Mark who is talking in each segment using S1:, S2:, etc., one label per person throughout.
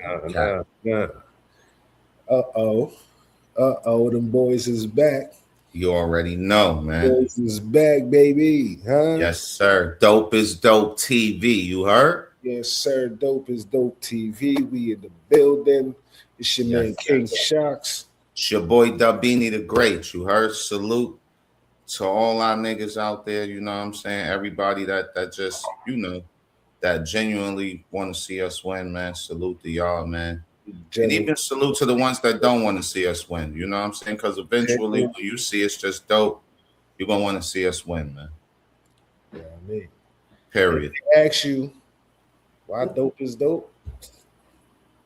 S1: Nah, nah. Uh-oh. Uh-oh, them boys is back.
S2: You already know, man.
S1: Boys is back, baby. Huh?
S2: Yes, sir. Dope is dope TV. You heard?
S1: Yes, sir. Dope is dope TV. We in the building. It's your
S2: Yes,
S1: man King
S2: yes.
S1: Shoxx.
S2: It's your boy Dubbini the Great. You heard? Salute to all our niggas out there. You know what I'm saying? Everybody that just, that genuinely want to see us win, man. Salute to y'all, man. And
S1: General,
S2: even salute to the ones that don't want to see us win. You know what I'm saying? Because eventually,
S1: general.
S2: when you see us just dope, you're going to want to see us win, man.
S1: Yeah, I mean. If
S2: Period.
S1: they ask you why dope is dope,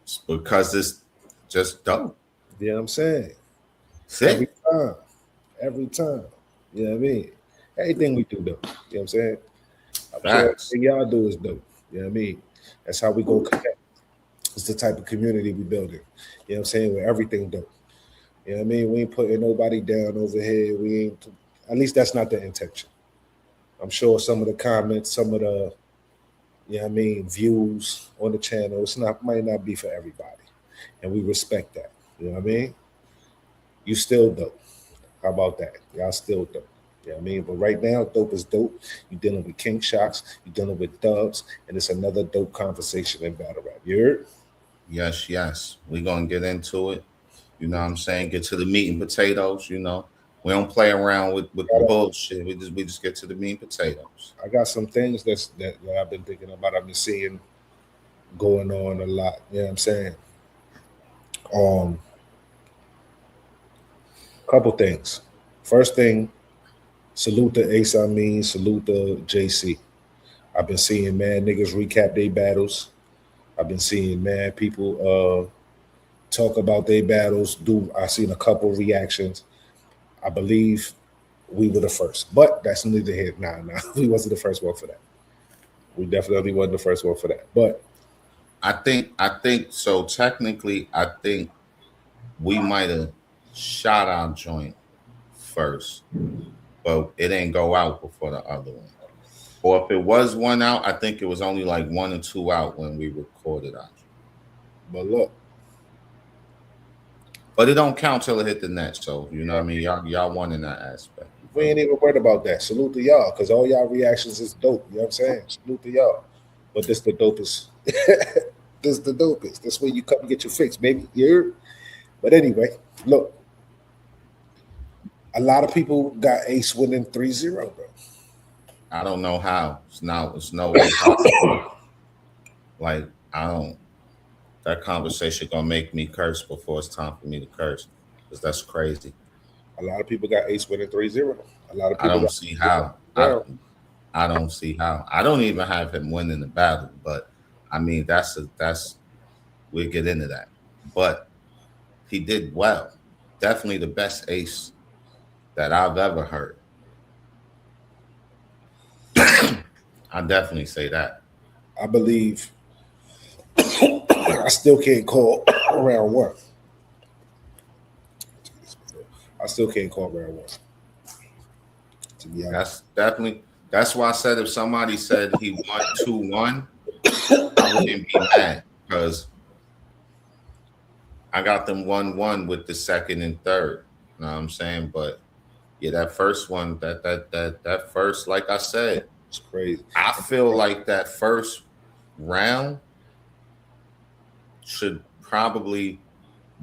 S2: It's because it's just dope.
S1: you know what I'm saying?
S2: That's
S1: Every
S2: it.
S1: time. Every time. You know what I mean? Everything we do dope. You know what I'm saying? I'm sure
S2: Facts.
S1: everything y'all do is dope. You know what I mean? That's how we go connect. It's the type of community we building. You know what I'm saying? Where everything dope. You know what I mean? We ain't putting nobody down over here. We ain't, at least that's not the intention. I'm sure some of the comments, some of the, you know what I mean, views on the channel, it's not might not be for everybody. And we respect that. You know what I mean? You still dope. How about that? Y'all still dope. You know what I mean? But right now, dope is dope. You're dealing with King Shoxx, you're dealing with Dubs, and it's another dope conversation in battle rap. You heard?
S2: Yes, yes. We're going to get into it. You know what I'm saying? Get to the meat and potatoes. We don't play around with the bullshit. We just get to the meat and potatoes.
S1: I got some things that I've been thinking about. I've been seeing going on a lot. You know what I'm saying? Um, Couple things. First thing, salute to Ace Amin, salute to JC. I've been seeing mad niggas recap their battles. I've been seeing mad people talk about their battles. I seen a couple reactions. I believe we were the first, but that's neither here. Nah. We wasn't the first one for that. We definitely wasn't the first one for that. But
S2: I think so. Technically, I think we might have shot our joint first, but it didn't go out before the other one. Or if it was one out, I think it was only like one or two out when we recorded our joint.
S1: look,
S2: But it don't count till it hit the net. So you know what I mean? Y'all won in that aspect. You
S1: we
S2: feel
S1: ain't
S2: me?
S1: even worried about that. Salute to y'all, because all y'all reactions is dope. You know what I'm saying? Salute to y'all. But this the dopest. This the dopest. This where you come and get your fix, baby. You. But anyway, look, a lot of people got Ace winning 3-0, bro.
S2: I don't know how. It's no way possible. Like I don't. That conversation gonna make me curse before it's time for me to curse, because that's crazy.
S1: A lot of people got Ace winning 3-0. A lot of
S2: I
S1: people
S2: don't
S1: got
S2: see
S1: Ace winning
S2: how. I
S1: 3-0.
S2: don't. I don't see how. I don't even have him winning the battle, but I mean that's we'll get into that. But he did well. Definitely the best ace that I've ever heard. I definitely say that.
S1: I believe I still can't call round one. I still can't call round one, to be honest.
S2: That's why I said if somebody said he won 2-1, I wouldn't be mad because I got them 1-1 with the second and third. You know what I'm saying? But yeah, that first one, that first, like I said,
S1: It's crazy.
S2: I feel like that first round should probably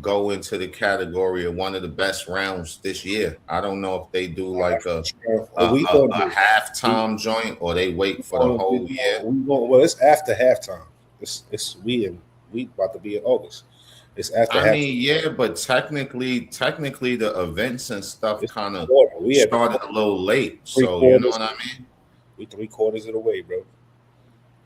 S2: go into the category of one of the best rounds this year. I don't know if they do like
S1: What we gonna
S2: a
S1: do?
S2: halftime joint or they wait for the whole year.
S1: Well, it's after halftime. It's we about to be in August. It's after
S2: I
S1: halftime.
S2: mean, yeah, but technically the events and stuff
S1: It's
S2: kind of
S1: quarter. We at
S2: started a little late.
S1: three
S2: So you know
S1: quarters.
S2: what I mean?
S1: We 3/4 of the way, bro.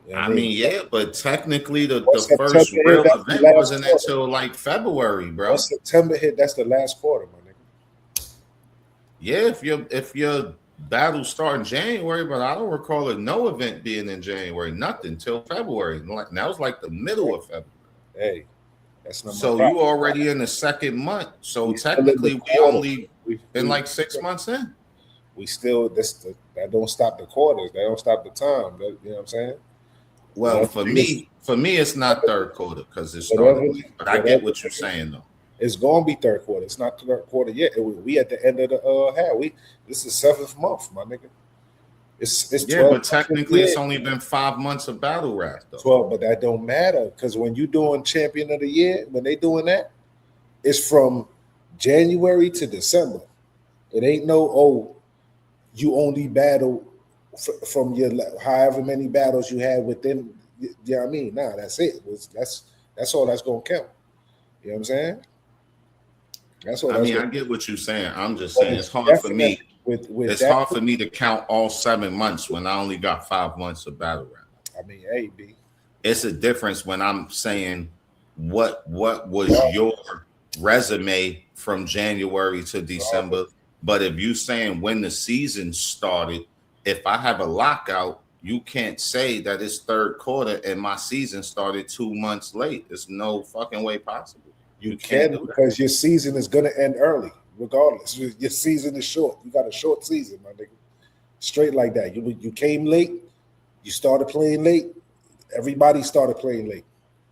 S1: You know what
S2: I
S1: I mean?
S2: mean, yeah, but technically the
S1: Once
S2: first
S1: September hit,
S2: real
S1: that's the
S2: event
S1: last
S2: wasn't
S1: quarter.
S2: until like February, bro.
S1: Once September hit, that's the last quarter, my nigga.
S2: Yeah, if your battle start in January, but I don't recall no event being in January, nothing till February. Like that was like the middle of February.
S1: Hey, that's not my
S2: So you
S1: problem.
S2: already in the second month. So
S1: We still in the
S2: technically we
S1: quarter.
S2: only
S1: We,
S2: been
S1: we,
S2: like 6 months in.
S1: we still that don't stop the quarters. That don't stop the time. You know what I'm saying?
S2: Well, for me, it's not third quarter because it
S1: whatever,
S2: started late. But I get what you're saying though.
S1: it's gonna be third quarter. It's not third quarter yet. We at the end of the half. This is 7th month, my nigga. It's 12.
S2: But technically, it's only been 5 months of battle rap though.
S1: 12, but that don't matter because when you doing champion of the year, when they doing that, it's from January to December. It ain't no you only battle from your however many battles you had within. You know what I mean? Nah, that's it. That's all that's gonna count. You know what I'm saying? That's all.
S2: I mean, I get what you're saying. I'm just saying it's hard for me. It's hard for me to count all 7 months when I only got 5 months of battle rap.
S1: I mean, hey, B.
S2: It's a difference when I'm saying what was your resume from January to December. But if you saying when the season started, if I have a lockout, you can't say that it's third quarter and my season started 2 months late. There's no fucking way possible.
S1: You can because your season is gonna end early, regardless. Your season is short. You got a short season, my nigga. Straight like that. You came late. You started playing late. Everybody started playing late.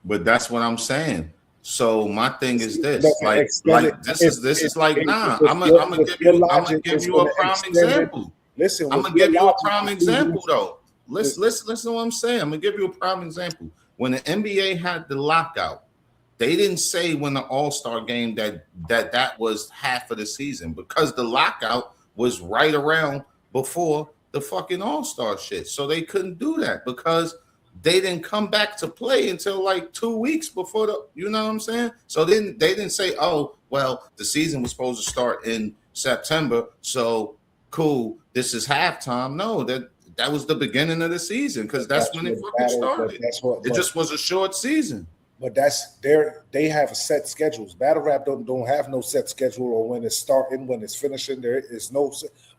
S2: But that's what I'm saying. So my thing is this, this is like, nah. I'm gonna give you a prime example.
S1: Listen,
S2: I'm gonna give you a prime example though. Listen to what I'm saying. I'm gonna give you a prime example. When the NBA had the lockout, they didn't say when the All-Star game that was half of the season because the lockout was right around before the fucking All-Star shit. So they couldn't do that because they didn't come back to play until like 2 weeks before you know what I'm saying? So they didn't say, oh, well, the season was supposed to start in September. So cool, this is halftime. No, that was the beginning of the season because that's when it fucking started. It just was a short season.
S1: But they have set schedules. Battle rap don't have no set schedule on when it's starting, when it's finishing. There is no,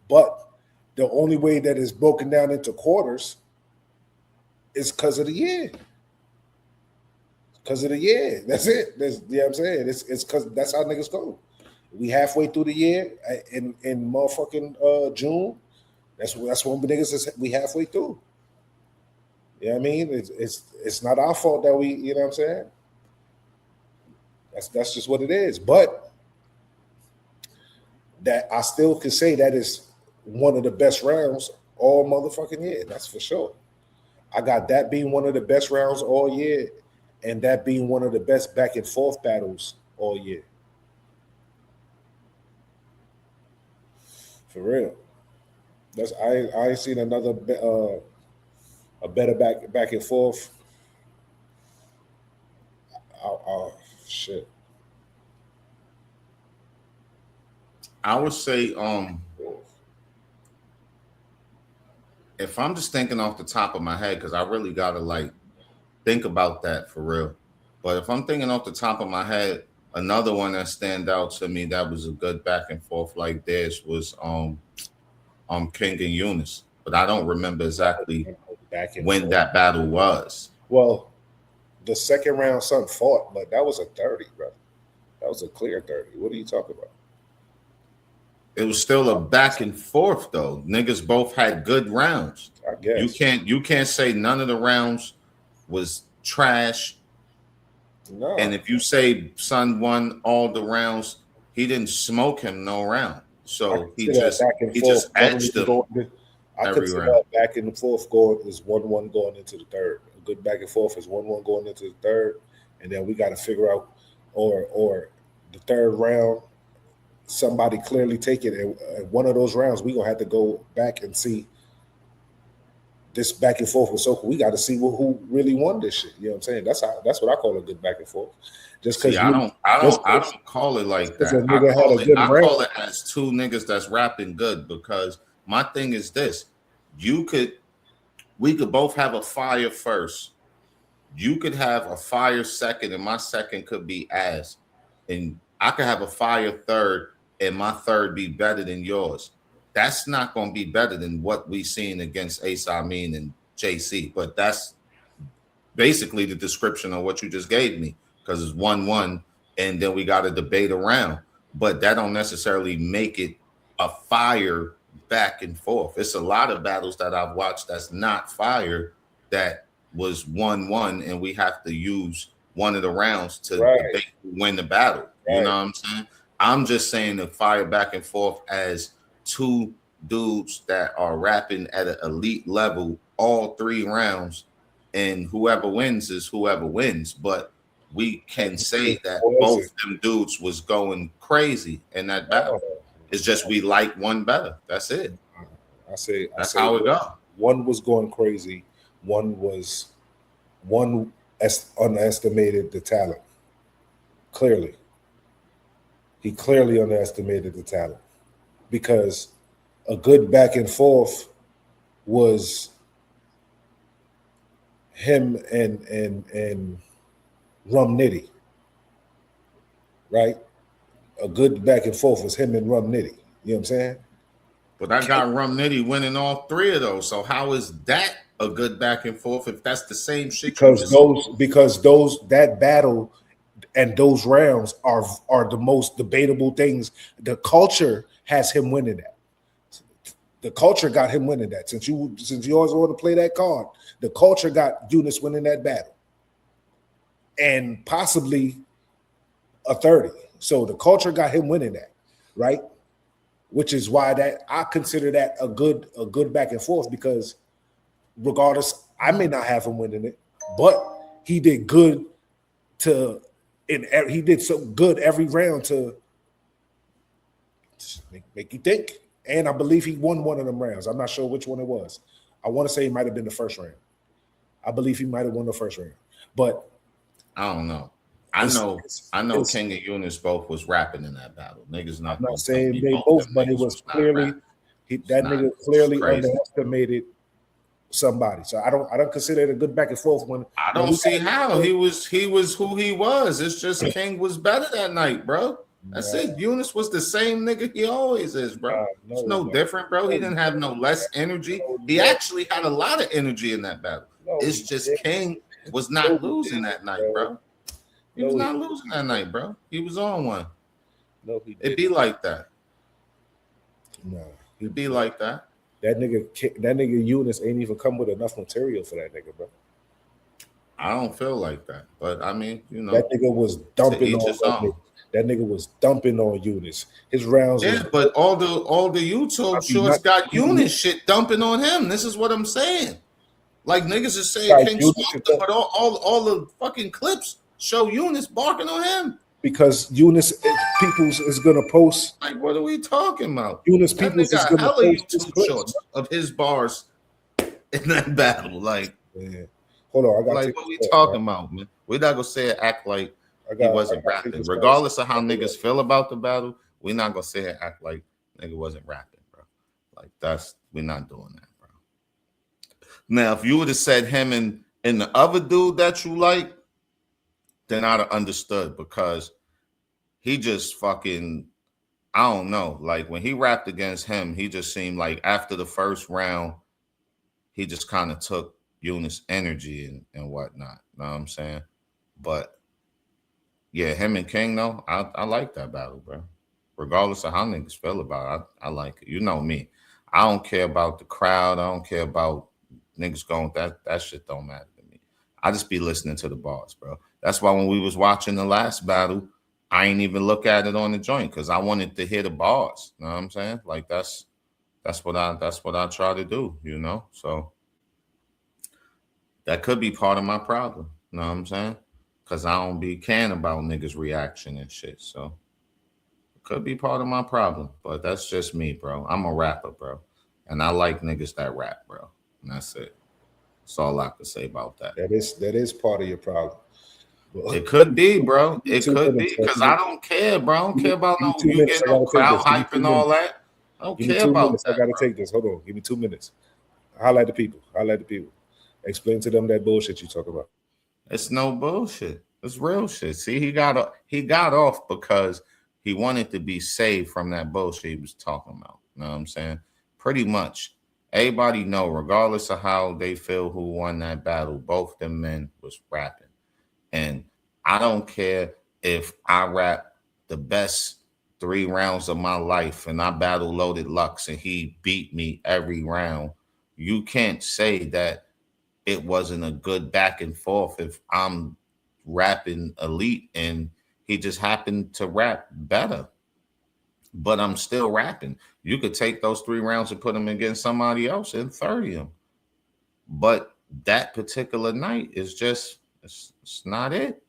S1: but the only way that it's broken down into quarters is because of the year. Because of the year. That's it. You know what I'm saying? It's because that's how niggas go. We halfway through the year in motherfucking June. That's when niggas is we halfway through. You know what I mean? It's not our fault that we, you know what I'm saying? That's just what it is. But that I still can say that is one of the best rounds all motherfucking year. That's for sure. I got that being one of the best rounds all year, and that being one of the best back and forth battles all year. For real. I ain't seen another a better back and forth. Shit.
S2: I would say, if I'm just thinking off the top of my head, because I really gotta like think about that for real. But if I'm thinking off the top of my head, another one that stand out to me that was a good back and forth like this was King and Eunice. But I don't remember exactly when that battle was.
S1: Well, the second round, son fought, but that was a 30, bro. That was a clear 30. What are you talking about?
S2: It was still a back and forth though. Niggas both had good rounds.
S1: I guess
S2: you can't say none of the rounds was trash.
S1: No.
S2: And if you say Son won all the rounds, he didn't smoke him no round. So he just edged them.
S1: I consider that back and forth going is 1-1 going into the third. A good back and forth is 1-1 going into the third, and then we got to figure out, or the third round, somebody clearly take it. And one of those rounds, we gonna have to go back and see. This back and forth was so cool. We got to see who really won this shit. You know what I'm saying? That's what I call a good back and forth. Just because
S2: I don't call it like that. I call it as two niggas that's rapping good because my thing is this: we could both have a fire first. You could have a fire second, and my second could be ass, and I could have a fire third, and my third be better than yours. That's not going to be better than what we seen against Ace Amin and JC, but that's basically the description of what you just gave me because it's 1-1, and then we got to debate around. But that don't necessarily make it a fire back and forth. It's a lot of battles that I've watched that's not fire that was 1-1, and we have to use one of the rounds to
S1: Right.
S2: debate who win the battle. You know what I'm saying? I'm just saying the fire back and forth as two dudes that are rapping at an elite level all 3 rounds, and whoever wins is whoever wins. But we can say that both them dudes was going crazy in that battle. It's just we like one better. That's it. That's how it goes.
S1: One was going crazy. One underestimated the talent. Clearly. He clearly underestimated the talent because a good back and forth was him and Rum Nitty, right? A good back and forth was him and Rum Nitty. You know what I'm saying?
S2: But I got Rum Nitty winning all 3 of those. So how is that a good back and forth if that's the same shit?
S1: Because that battle and those rounds are the most debatable things. The culture has him winning that. The culture got him winning that. Since you always want to play that card, the culture got Eunice winning that battle. And possibly a 30. So the culture got him winning that, right? Which is why that I consider that a good back and forth, because regardless, I may not have him winning it, but he did good he did so good every round to make you think. And I believe he won one of them rounds. I'm not sure which one it was. I want to say it might have been the first round. I believe he might have won the first round, but
S2: I don't know. I know King and Eunice both was rapping in that battle. Niggas not.
S1: I'm not saying they both, but it was clearly that nigga clearly underestimated somebody. So I don't consider it a good back and forth. When
S2: I don't see how he was who he was. It's just King was better that night, bro. That's it. Eunice was the same nigga he always is, bro. It's no different, bro. He didn't have no less energy. He actually had a lot of energy in that battle. It's just King was not losing that night, bro. He was not losing that night, bro. He was on one.
S1: No, he didn't.
S2: It'd be like that.
S1: No,
S2: it'd be like that.
S1: That nigga Eunice ain't even come with enough material for that nigga, bro.
S2: I don't feel like that, but I mean, you know,
S1: that nigga was dumping on that nigga was dumping on Eunice. His rounds,
S2: but all the YouTube shorts got Eunice shit dumping on him. This is what I'm saying. Like niggas is saying King smoked him, but all the fucking clips show Eunice barking on him.
S1: Because Eunice Peoples is gonna post.
S2: Like, what are we talking about?
S1: Eunice Peoples is gonna post
S2: YouTube shorts of his bars in that battle. Like,
S1: yeah. Hold on, I got
S2: like what we talking about, man. We're not gonna say it, act like he wasn't rapping. Regardless of how niggas feel about the battle, we're not gonna say it, act like nigga wasn't rapping, bro. Like we're not doing that, bro. Now, if you would have said him and the other dude that you like, then I'd have understood, because he just fucking, I don't know. Like when he rapped against him, he just seemed like after the first round, he just kind of took Eunice energy and whatnot. You know what I'm saying? But yeah, him and King, though, I like that battle, bro. Regardless of how niggas feel about it, I like it. You know me. I don't care about the crowd. I don't care about niggas going, that shit don't matter to me. I just be listening to the bars, bro. That's why when we was watching the last battle, I ain't even look at it on the joint, because I wanted to hear the bars. You know what I'm saying? Like that's what I try to do, you know? So that could be part of my problem. You know what I'm saying? Because I don't be caring about niggas' reaction and shit. So it could be part of my problem. But that's just me, bro. I'm a rapper, bro. And I like niggas that rap, bro. And that's it. That's all I can say about that.
S1: That is part of your problem.
S2: Well, it could be, bro. It could be, because I don't care, bro. I don't care about you getting no crowd hype and all that. I don't care about that.
S1: I gotta take this. Hold on. Give me 2 minutes. Highlight the people. Explain to them that bullshit you talk about.
S2: It's no bullshit. It's real shit. See, he got off because he wanted to be saved from that bullshit he was talking about. You know what I'm saying? Pretty much. Everybody know, regardless of how they feel who won that battle, both them men was rapping. And I don't care if I rap the best 3 rounds of my life and I battle Loaded Lux and he beat me every round. You can't say that it wasn't a good back and forth if I'm rapping elite and he just happened to rap better, but I'm still rapping. You could take those 3 rounds and put them against somebody else and 30 them. But that particular night is just, it's not it.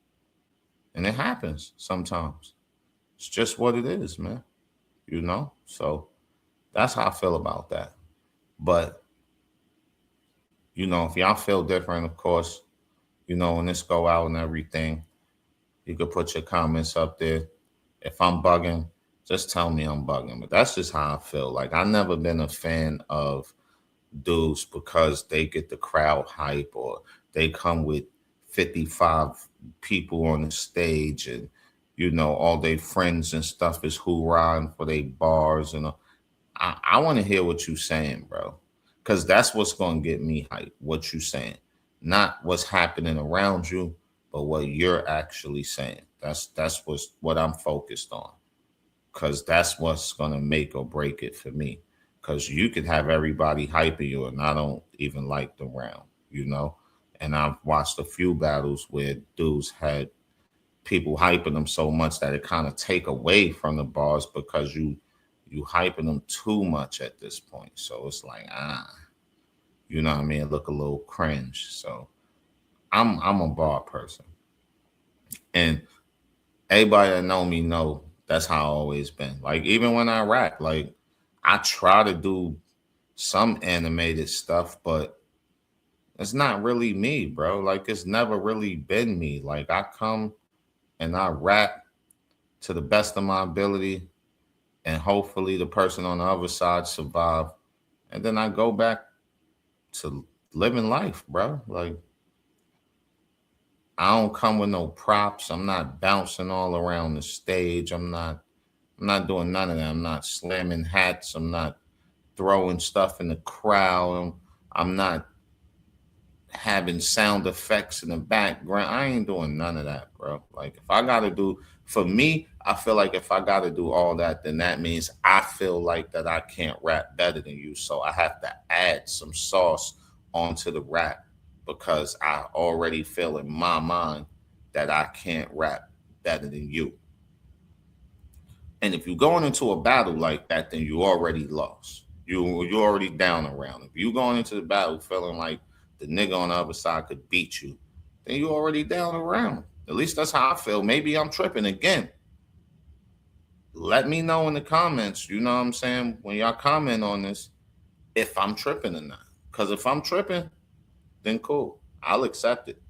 S2: And it happens sometimes. It's just what it is, man. You know? So that's how I feel about that. But, you know, if y'all feel different, of course, you know, when this go out and everything, you could put your comments up there. If I'm bugging, just tell me I'm bugging. But that's just how I feel. Like, I never been a fan of dudes because they get the crowd hype or they come with 55 people on the stage and, you know, all their friends and stuff is hoorahing for their bars. And I want to hear what you saying, bro, because that's what's going to get me hype, what you saying. Not what's happening around you, but what you're actually saying. That's what I'm focused on, because that's what's going to make or break it for me. Because you could have everybody hyping you, and I don't even like the round, you know. And I've watched a few battles where dudes had people hyping them so much that it kind of take away from the bars because you hyping them too much at this point. So it's like, you know what I mean? It look a little cringe. So I'm a bar person. And everybody that know me know that's how I always been. Like, even when I rap, like, I try to do some animated stuff, but it's not really me, bro. Like, it's never really been me. Like, I come and I rap to the best of my ability, and hopefully the person on the other side survive. And then I go back to living life, bro. Like, I don't come with no props. I'm not bouncing all around the stage. I'm not doing none of that. I'm not slamming hats. I'm not throwing stuff in the crowd. I'm not having sound effects in the background. I ain't doing none of that, bro. Like, if I gotta do, for me, I feel like if I gotta do all that, then that means I feel like that I can't rap better than you. So I have to add some sauce onto the rap because I already feel in my mind that I can't rap better than you. And if you're going into a battle like that, then you already lost. You already down around. If you going into the battle feeling like the nigga on the other side could beat you, then you already down around. At least that's how I feel. Maybe I'm tripping again. Let me know in the comments, you know what I'm saying, when y'all comment on this, if I'm tripping or not. Because if I'm tripping, then cool. I'll accept it.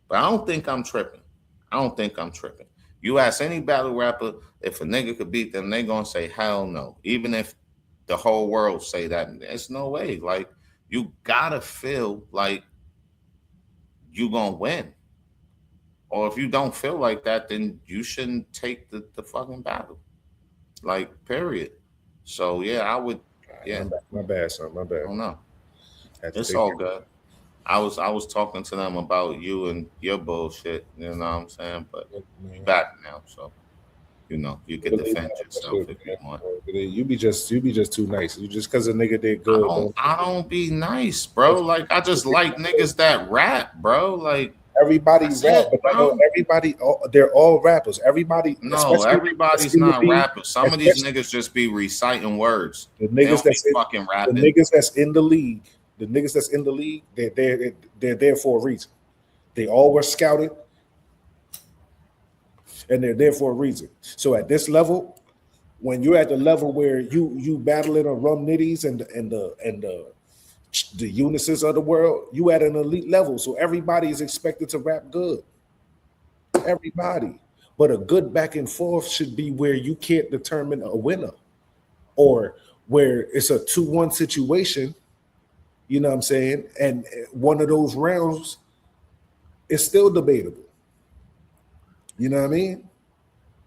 S2: But I don't think I'm tripping. I don't think I'm tripping. You ask any battle rapper if a nigga could beat them, they gonna say hell no. Even if the whole world say that, there's no way. Like, you gotta feel like you gonna win. Or if you don't feel like that, then you shouldn't take the fucking battle. Like, period. So yeah, I would. Yeah,
S1: My bad, son. My
S2: I
S1: bad.
S2: don't know.
S1: Had to
S2: It's
S1: take
S2: all
S1: it.
S2: good. I was talking to them about you and your bullshit. You know what I'm saying? But you
S1: Man.
S2: back now, so you know you can defend yourself if you want.
S1: You be just too nice. You just because a nigga did good.
S2: I don't be nice, bro. Like, I just like niggas that rap, bro. Like,
S1: Everybody
S2: that's
S1: rap,
S2: it,
S1: but I know
S2: bro.
S1: everybody. They're all rappers. Everybody,
S2: No,
S1: especially
S2: everybody's
S1: in the
S2: not
S1: league,
S2: rappers. Some of these
S1: especially
S2: niggas just be reciting words.
S1: the
S2: They
S1: niggas
S2: don't be
S1: that's in
S2: fucking
S1: the
S2: rapping.
S1: niggas that's in the league. The niggas that's in the league, they're there for a reason. They all were scouted, and they're there for a reason. So at this level, when you're at the level where you battling on rum nitties and the Unices of the world, you at an elite level. So everybody is expected to rap good. Everybody. But a good back and forth should be where you can't determine a winner, or where it's a 2-1 situation, you know what I'm saying? And one of those rounds is still debatable. You know what I mean?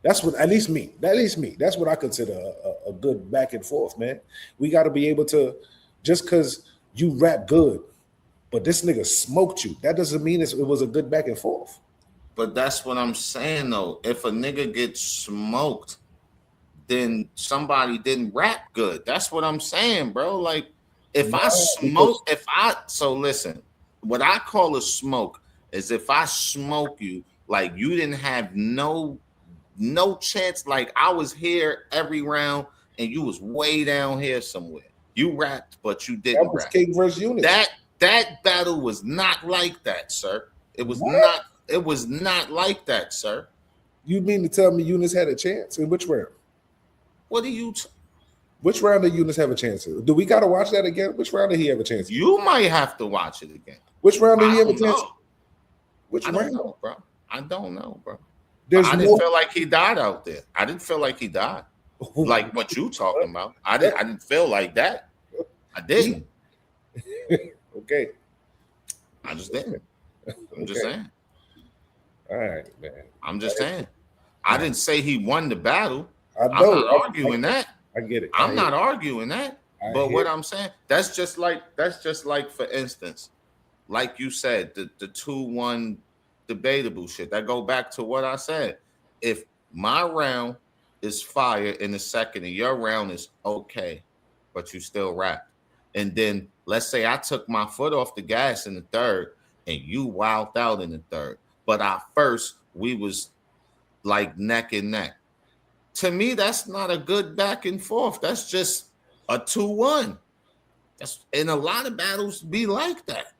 S1: That's what, at least me. That's what I consider a good back and forth, man. We got to be able to, just because you rap good, but this nigga smoked you, that doesn't mean it was a good back and forth.
S2: But that's what I'm saying though. If a nigga gets smoked, then somebody didn't rap good. That's what I'm saying, bro. Like, if I
S1: No, because
S2: smoke, so listen, what I call a smoke is if I smoke you like you didn't have no chance. Like I was here every round and you was way down here somewhere. You rapped, but you didn't
S1: That was
S2: rap.
S1: King versus Eunice.
S2: That battle was not like that, sir. It was
S1: What?
S2: not. It was not like that, sir.
S1: You mean to tell me Eunice had a chance in which round?
S2: What do you?
S1: Which round did Eunice have a chance in? Do we got to watch that again? Which round did he have a chance in?
S2: You might have to watch it again.
S1: Which round did he have a
S2: don't
S1: chance?
S2: know.
S1: Which
S2: I don't
S1: round?
S2: know, bro. I don't know, bro.
S1: There's
S2: I
S1: no.
S2: didn't feel like he died out there. I didn't feel like he died. Like what you talking about. I didn't feel like that. I didn't.
S1: Okay.
S2: I just didn't. I'm just saying.
S1: All right, man.
S2: I'm just saying. I didn't say he won the battle.
S1: I
S2: I'm
S1: know.
S2: not arguing that.
S1: I get it.
S2: I'm not arguing that. But what I'm saying, that's just like, for instance, like you said, the 2-1 debatable shit. That go back to what I said. If my round is fire in the second and your round is okay, but you still rap. And then let's say I took my foot off the gas in the third and you wilded out in the third. But at first we was like neck and neck. To me, that's not a good back and forth. That's just a 2-1. That's, and a lot of battles be like that.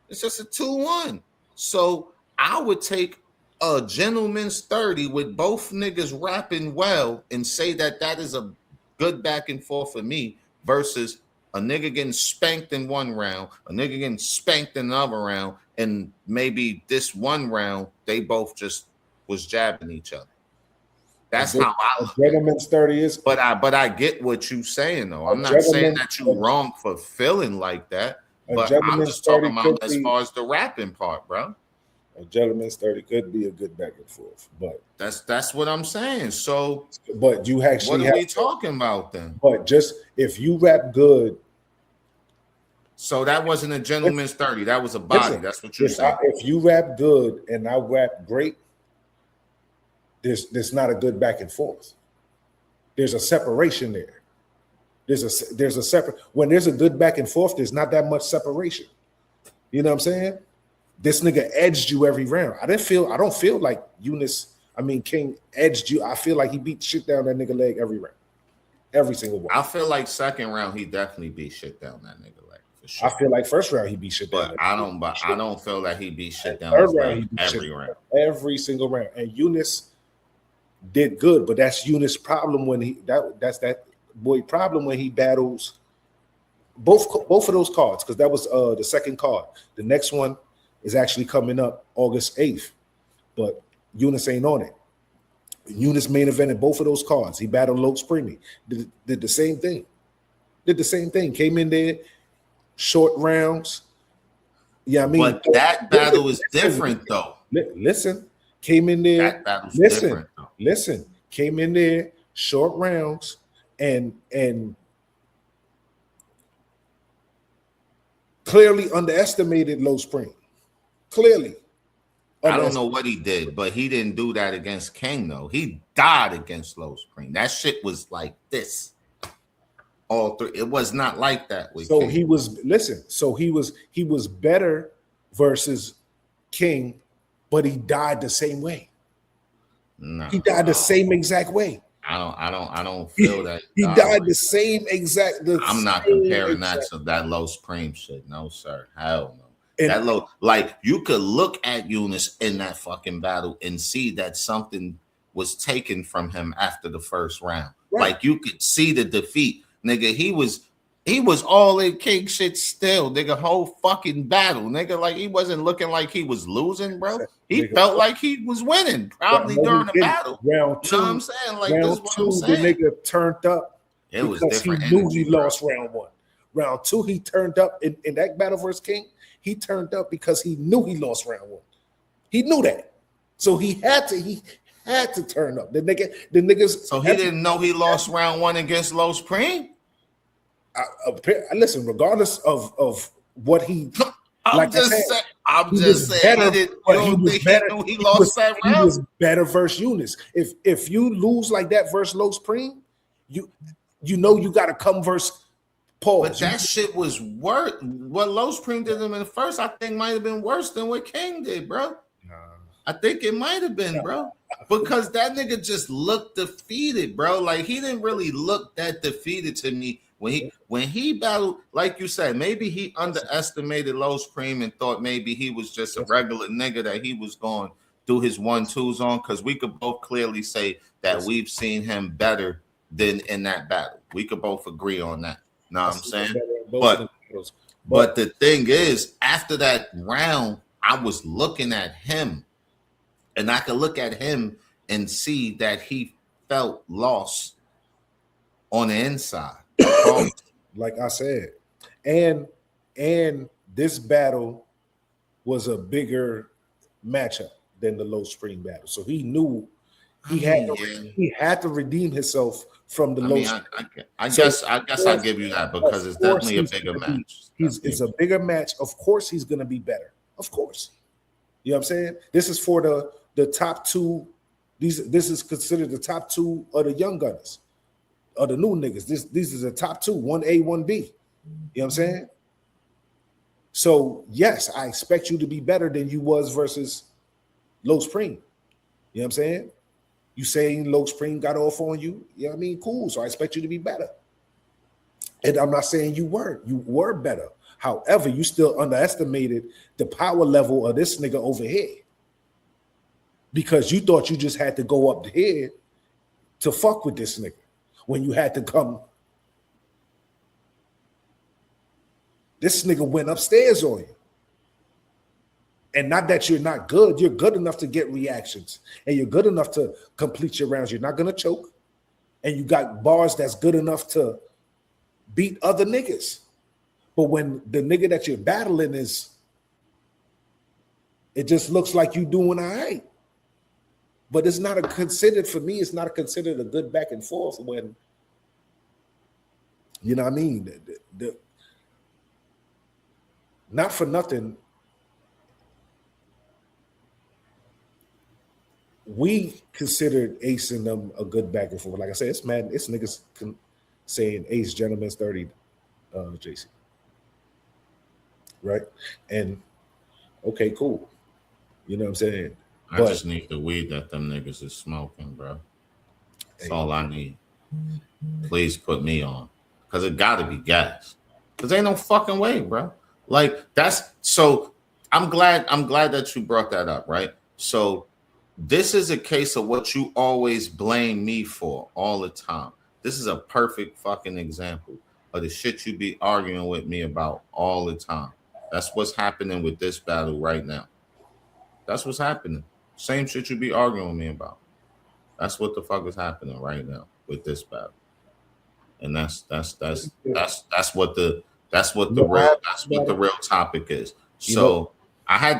S2: It's just a 2-1. So I would take a gentleman's 30 with both niggas rapping well and say that is a good back and forth for me versus a nigga getting spanked in one round, a nigga getting spanked in another round, and maybe this one round they both just was jabbing each other. That's how I look.
S1: Gentleman's 30 is.
S2: But I get what you saying though. I'm not saying that you're wrong for feeling like that. But I'm just talking about as far as the rapping part, bro.
S1: A gentleman's 30 could be a good back and forth, but
S2: that's what I'm saying. So,
S1: but you actually
S2: what are we talking about then?
S1: But just if you rap good,
S2: so that wasn't a gentleman's 30. That was a body.
S1: Listen,
S2: that's what you're saying.
S1: If you rap good and I rap great, there's not a good back and forth. There's a separation there. There's a separate when there's a good back and forth. There's not that much separation. You know what I'm saying? This nigga edged you every round. I don't feel like King edged you. I feel like he beat shit down that nigga leg every round. Every single one.
S2: I feel like second round he definitely beat shit down that nigga leg for sure.
S1: I feel like first round he beat shit down.
S2: But I don't feel like he beat shit down
S1: third round, he beat
S2: every round.
S1: Every single round. And Eunice did good, but that's Eunice's problem when that's that boy problem when he battles both of those cards, because that was the second card. The next one is actually coming up August 8th, but Eunice ain't on it. Eunice main evented both of those cards. He battled Loke Springy, did the same thing. Came in there, short rounds. Yeah, I mean,
S2: but that battle is different though.
S1: Listen, came in there.
S2: That battle's different though.
S1: Listen, came in there, short rounds, and clearly underestimated Low Spring. Clearly.
S2: I don't know what he did, but he didn't do that against King, though. He died against Low Spring. That shit was like this. All three. It was not like that with King.
S1: He was better versus King, but he died the same way. No, he died the same exact way.
S2: I don't feel that
S1: he died the same exact.
S2: I'm not comparing that to that Low Spring shit. No, sir. Hell no. And that low, like you could look at Eunice in that fucking battle and see that something was taken from him after the first round. Right. Like you could see the defeat, nigga. He was all in King shit still, nigga. Whole fucking battle, nigga. Like he wasn't looking like he was losing, bro. He felt like he was winning, probably during the battle.
S1: Round two,
S2: you know what I'm saying? Like
S1: round
S2: this is what
S1: two,
S2: I'm saying.
S1: the nigga turned up.
S2: It was different.
S1: He knew he lost round one. Round two, he turned up in that battle versus King. He turned up because he knew he lost round one. He knew that, so he had to turn up. The niggas.
S2: So he didn't know he lost round one against Low Spring.
S1: Listen, regardless of what he,
S2: I'm just saying. He lost that round.
S1: He was better versus Eunice. If you lose like that versus Low Spring, you know you got to come versus Pause.
S2: But that shit was worse. What Low Supreme did him in the first, I think, might have been worse than what King did, bro. I think it might have been, bro. Because that nigga just looked defeated, bro. Like he didn't really look that defeated to me when he battled. Like you said, maybe he underestimated Low Supreme and thought maybe he was just a regular nigga that he was going to do his 1-2s on. Because we could both clearly say that we've seen him better than in that battle. We could both agree on that. Know what I'm saying? But the thing is, after that round, I was looking at him, and I could look at him and see that he felt lost on the inside.
S1: Like I said, and this battle was a bigger matchup than the Low Supreme battle, so he knew he had to redeem himself from the Low.
S2: I guess I give you that because it's definitely a bigger match.
S1: It's a bigger match. Of course, he's going to be better. Of course, you know what I'm saying. This is for the top two. This is considered the top two of the young gunners, or the new niggas. These is the top two, 1A, 1B. You know what I'm saying? So yes, I expect you to be better than you was versus Low Supreme. You know what I'm saying? You saying Low Supreme got off on you? You know what I mean? Cool. So I expect you to be better. And I'm not saying you weren't. You were better. However, you still underestimated the power level of this nigga over here. Because you thought you just had to go up here to fuck with this nigga when you had to come. This nigga went upstairs on you. And not that you're not good. You're good enough to get reactions. And you're good enough to complete your rounds. You're not going to choke. And you got bars that's good enough to beat other niggas. But when the nigga that you're battling is, it just looks like you doing all right. But it's not for me, it's not considered a good back and forth when, you know what I mean? Not for nothing. We considered Ace and them a good back and forth. Like I said, it's mad. It's niggas saying Ace Gentleman's 30, JC. Right? And okay, cool. You know what I'm saying?
S2: I just need the weed that them niggas is smoking, bro. That's all I need. Please put me on. Because it got to be gas. Because ain't no fucking way, bro. Like, that's so I'm glad that you brought that up, right? So this is a case of what you always blame me for all the time. This is a perfect fucking example of the shit you be arguing with me about all the time. That's what's happening with this battle right now. That's what's happening. Same shit you be arguing with me about. That's what the fuck is happening right now with this battle. And that's what the real topic is. So I had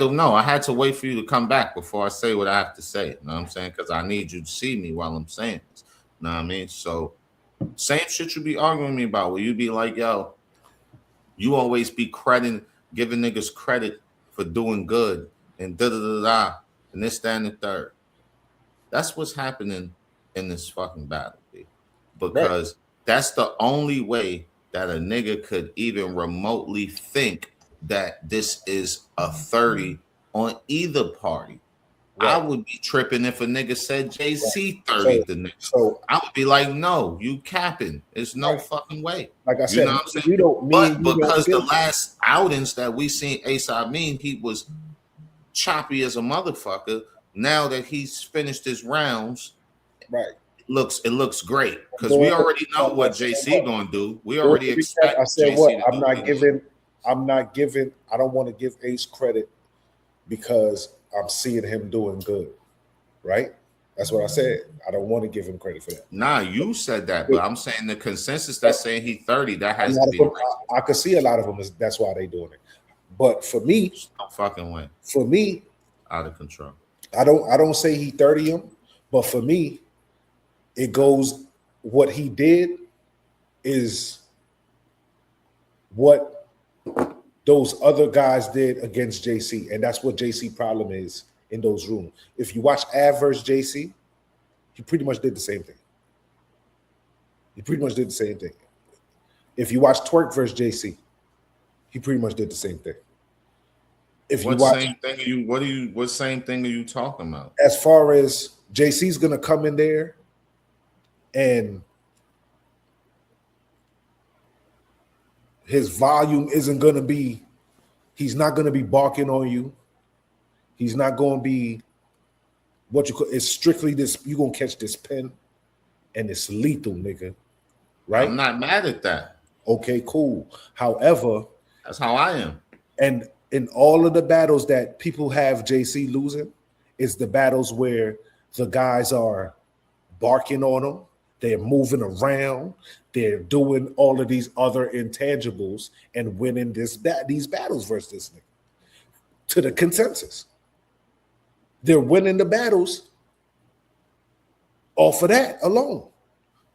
S2: to wait for you to come back before I say what I have to say. You know what I'm saying? Because I need you to see me while I'm saying this. You know what I mean? So same shit you be arguing with me about, where you be like, yo, you always be giving niggas credit for doing good and da-da-da-da, and this, that, and the third. That's what's happening in this fucking battle, B. Because that's the only way that a nigga could even remotely think that this is a 30 on either party. Right. I would be tripping if a nigga said JC 30 the nigga. So I would be like, no, you capping. There's no fucking way. Like I said, you know what I'm saying? Because the last outings that we seen Ace Amin, he was choppy as a motherfucker. Now that he's finished his rounds, right? It looks great because we already know what JC gonna do. We already expect.
S1: I said JC what? I'm not giving. I don't want to give Ace credit because I'm seeing him doing good, right? That's what I said. I don't want to give him credit for that.
S2: Nah, you said that, but I'm saying the consensus that's saying he 30, that has to be.
S1: I could see a lot of them. That's why they doing it. But for me,
S2: no fucking way.
S1: For me,
S2: out of control.
S1: I don't say he 30 him, but for me, it goes. What he did is what those other guys did against JC, and that's what JC problem is in those rooms. If you watch Av versus JC, he pretty much did the same thing. If you watch Twerk versus JC, he pretty much did the same thing. If
S2: What
S1: you watch,
S2: same thing are you? What same thing are you talking about?
S1: as far as JC's gonna come in there and his volume isn't gonna be, he's not gonna be barking on you. He's not gonna be what you call, it's strictly this, you're gonna catch this pen and it's lethal, nigga. Right?
S2: I'm not mad at that.
S1: Okay, cool. However,
S2: That's how I am.
S1: and in all of the battles that people have JC losing, is the battles where the guys are barking on him, they're moving around, they're doing all of these other intangibles and winning these battles versus this nigga to the consensus. They're winning the battles off of that alone.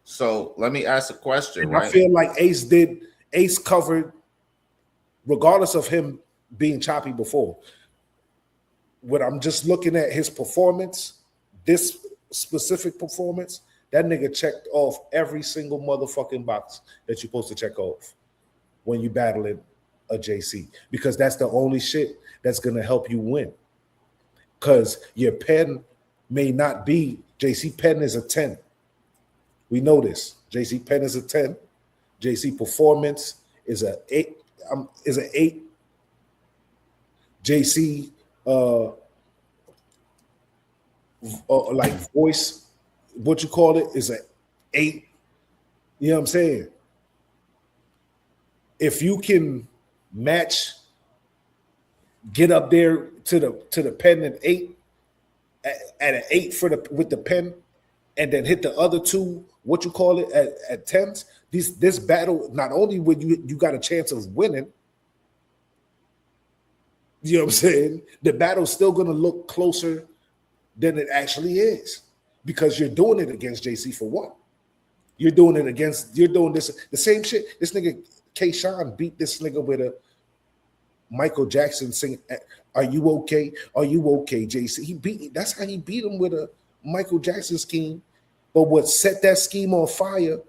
S2: So let me ask a question,
S1: And
S2: right?
S1: I feel like Ace covered, regardless of him being choppy before. When I'm just looking at his performance, this specific performance, that nigga checked off every single motherfucking box that you're supposed to check off when you battling a JC, because that's the only shit that's gonna help you win. Because your pen may not be, JC pen is a 10. We know this. JC pen is a 10. JC performance is a 8. Is an 8. JC like voice, what you call it, is an 8. You know what I'm saying? If you can match, get up there to the pen at 8, at an 8 with the pen, and then hit the other two, what you call it, at 10s. This battle, not only would you got a chance of winning, you know what I'm saying? The battle's still gonna look closer than it actually is, because you're doing it against JC for one. You're doing this, the same shit. This nigga K-Shine beat this nigga with a Michael Jackson singing, "Are you okay? Are you okay, JC?" That's how he beat him, with a Michael Jackson scheme. But what set that scheme on fire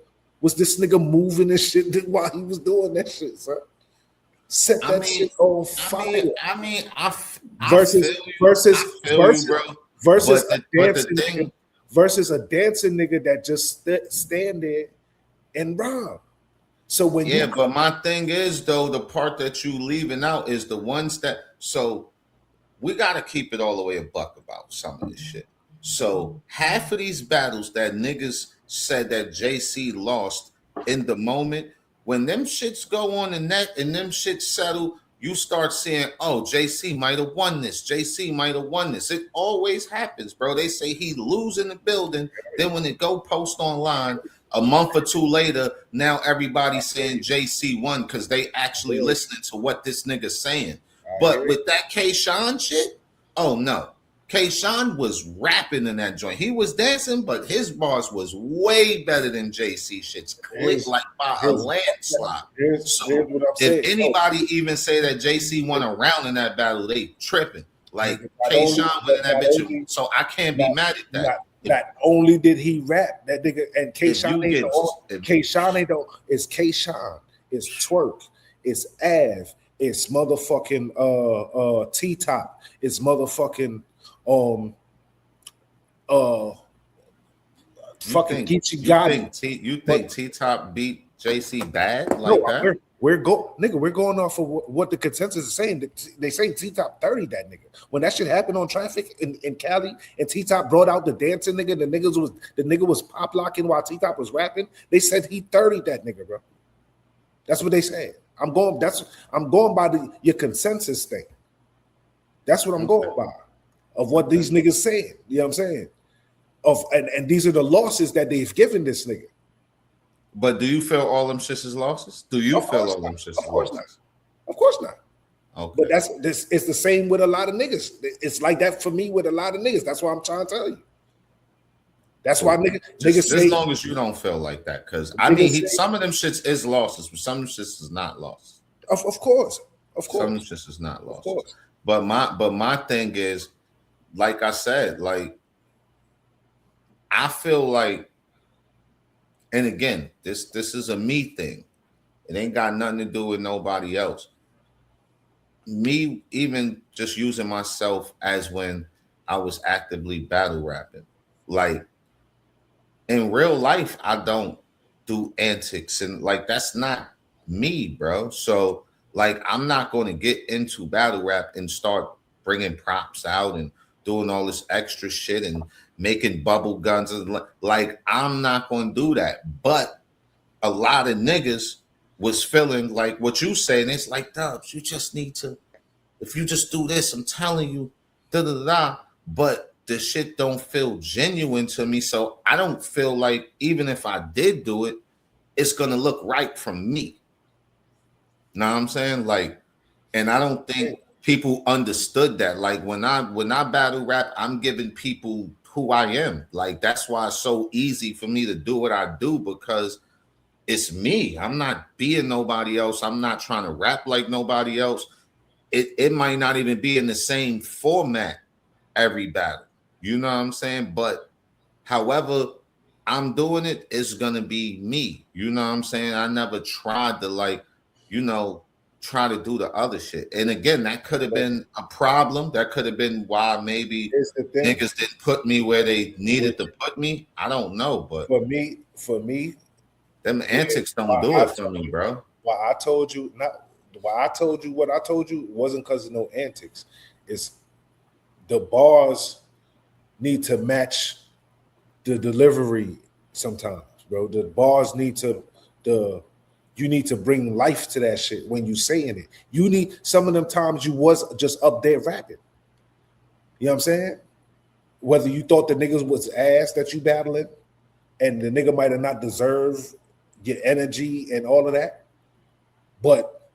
S1: was this nigga moving and shit while he was doing that shit, son. Set that shit on fire. Versus a dancing nigga that just stand there and rob. So when
S2: but my thing is, though, the part that you leaving out is the ones that, so we got to keep it all the way a buck about some of this shit. So half of these battles that niggas said that JC lost in the moment, when them shits go on the net and them shits settle, you start seeing, oh, JC might have won this. JC might have won this. It always happens, bro. They say he lose in the building. Then when it go post online, a month or two later, now everybody's saying JC won because they actually listening to what this nigga's saying. But with that K-Shine shit, oh no. K-Shine was rapping in that joint. He was dancing, but his bars was way better than JC shit's. Clicked like by a landslide. So if anybody even say that JC won a round in that battle, they tripping. Like K-Shine went in that bitch. So I can't be mad at that.
S1: Not only did he rap, that nigga, and K-Shine ain't the K-Shine ain't the, it's K-Shine, it's Twerk, it's Av, it's motherfucking T-Top, it's motherfucking fucking Geechee Gotti.
S2: You think T-Top beat JC bad like that?
S1: We're going off of what the consensus is saying. They say T-Top 30 that nigga. When that shit happened on Traffic in Cali, and T-Top brought out the dancing nigga, the nigga was pop locking while T-Top was rapping. They said he 30 that nigga, bro. That's what they said. I'm going by your consensus thing. That's what I'm going by. Of what these niggas saying. You know what I'm saying? And these are the losses that they've given this nigga.
S2: But do you feel all them shits is losses? Do you feel all them shits is losses?
S1: Of course not.
S2: Okay.
S1: But it's the same with a lot of niggas. It's like that for me with a lot of niggas. That's why I'm trying to tell you. That's why niggas say,
S2: as long as you don't feel like that, because I mean, some of them shits is losses, but some of them shits is not lost.
S1: Of course.
S2: Some of them shits is not lost. But my thing is, like I said, like I feel like, and again, this is a me thing. It ain't got nothing to do with nobody else. Me even just using myself as when I was actively battle rapping. Like in real life, I don't do antics and like that's not me, bro. So like I'm not going to get into battle rap and start bringing props out and doing all this extra shit and making bubble guns and like I'm not going to do that. But a lot of niggas was feeling like what you saying. It's like, Dubs, you just need to, if you just do this, I'm telling you, da da da. Da. But the shit don't feel genuine to me. So I don't feel like even if I did do it, it's gonna look right from me. Know what I'm saying? Like, and I don't think people understood that. Like when I battle rap, I'm giving people who I am. Like that's why it's so easy for me to do what I do because it's me. I'm not being nobody else. I'm not trying to rap like nobody else. It might not even be in the same format every battle. You know what I'm saying? But however I'm doing it, it's gonna be me. You know what I'm saying? I never tried to like, you know, try to do the other shit. And again, that could have been a problem. That could have been why maybe niggas didn't put me where they needed to put me. I don't know, but
S1: for me,
S2: them antics don't do it for me, bro.
S1: Why I told you what I told you wasn't because of no antics. It's the bars need to match the delivery sometimes, bro. The bars need to you need to bring life to that shit when you saying it. You need some of them times you was just up there rapping. You know what I'm saying? Whether you thought the niggas was ass that you battling and the nigga might have not deserved your energy and all of that. But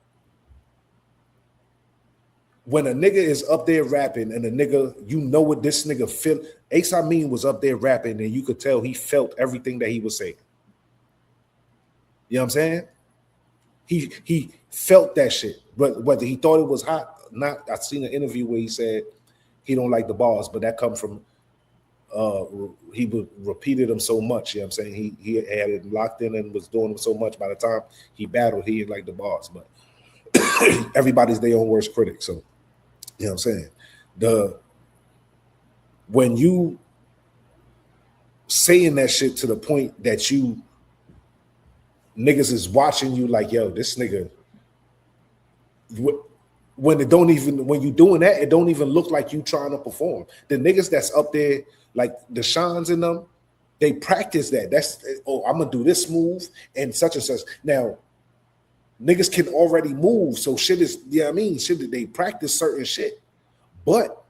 S1: when a nigga is up there rapping and a nigga, you know what this nigga feel. Ace Amin was up there rapping and you could tell he felt everything that he was saying. You know what I'm saying? He felt that shit. But whether he thought it was hot or not, I seen an interview where he said he don't like the bars, but that come from he would repeated them so much. You know what I'm saying? He had it locked in and was doing them so much. By the time he battled, he didn't like the bars. But everybody's their own worst critic. So you know what I'm saying? When you saying that shit to the point that you niggas is watching you like, yo, this nigga, when it don't even, when you doing that, it don't even look like you trying to perform. The niggas that's up there, like the Shans in them, they practice that. That's, oh, I'm gonna do this move and such and such. Now, niggas can already move, so shit is, you know what I mean? Shit, they practice certain shit. But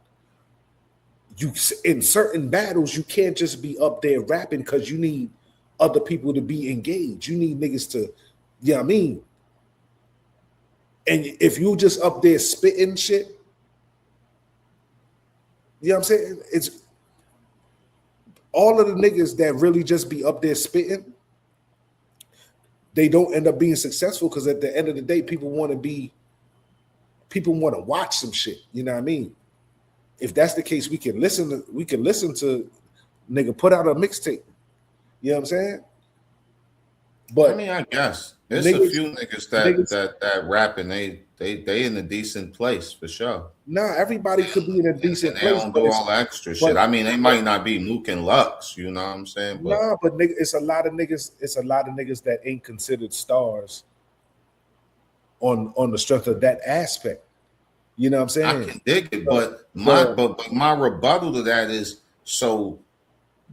S1: you, in certain battles, you can't just be up there rapping because you need other people to be engaged. You need niggas to, you know what I mean? And if you just up there spitting shit, you know what I'm saying? It's all of the niggas that really just be up there spitting, they don't end up being successful because at the end of the day, people want to watch some shit. You know what I mean? If that's the case, we can listen to nigga put out a mixtape. You know what I'm saying? But
S2: I mean, I guess there's a few niggas that rap and they in a decent place for sure.
S1: Nah, everybody could be in a decent
S2: they
S1: place.
S2: They don't do all the extra shit. I mean, they might not be Mook and Lux, you know what I'm saying? But,
S1: nah, but nigga, it's a lot of niggas that ain't considered stars on the strength of that aspect. You know what I'm saying?
S2: I can dig it, but my rebuttal to that is, so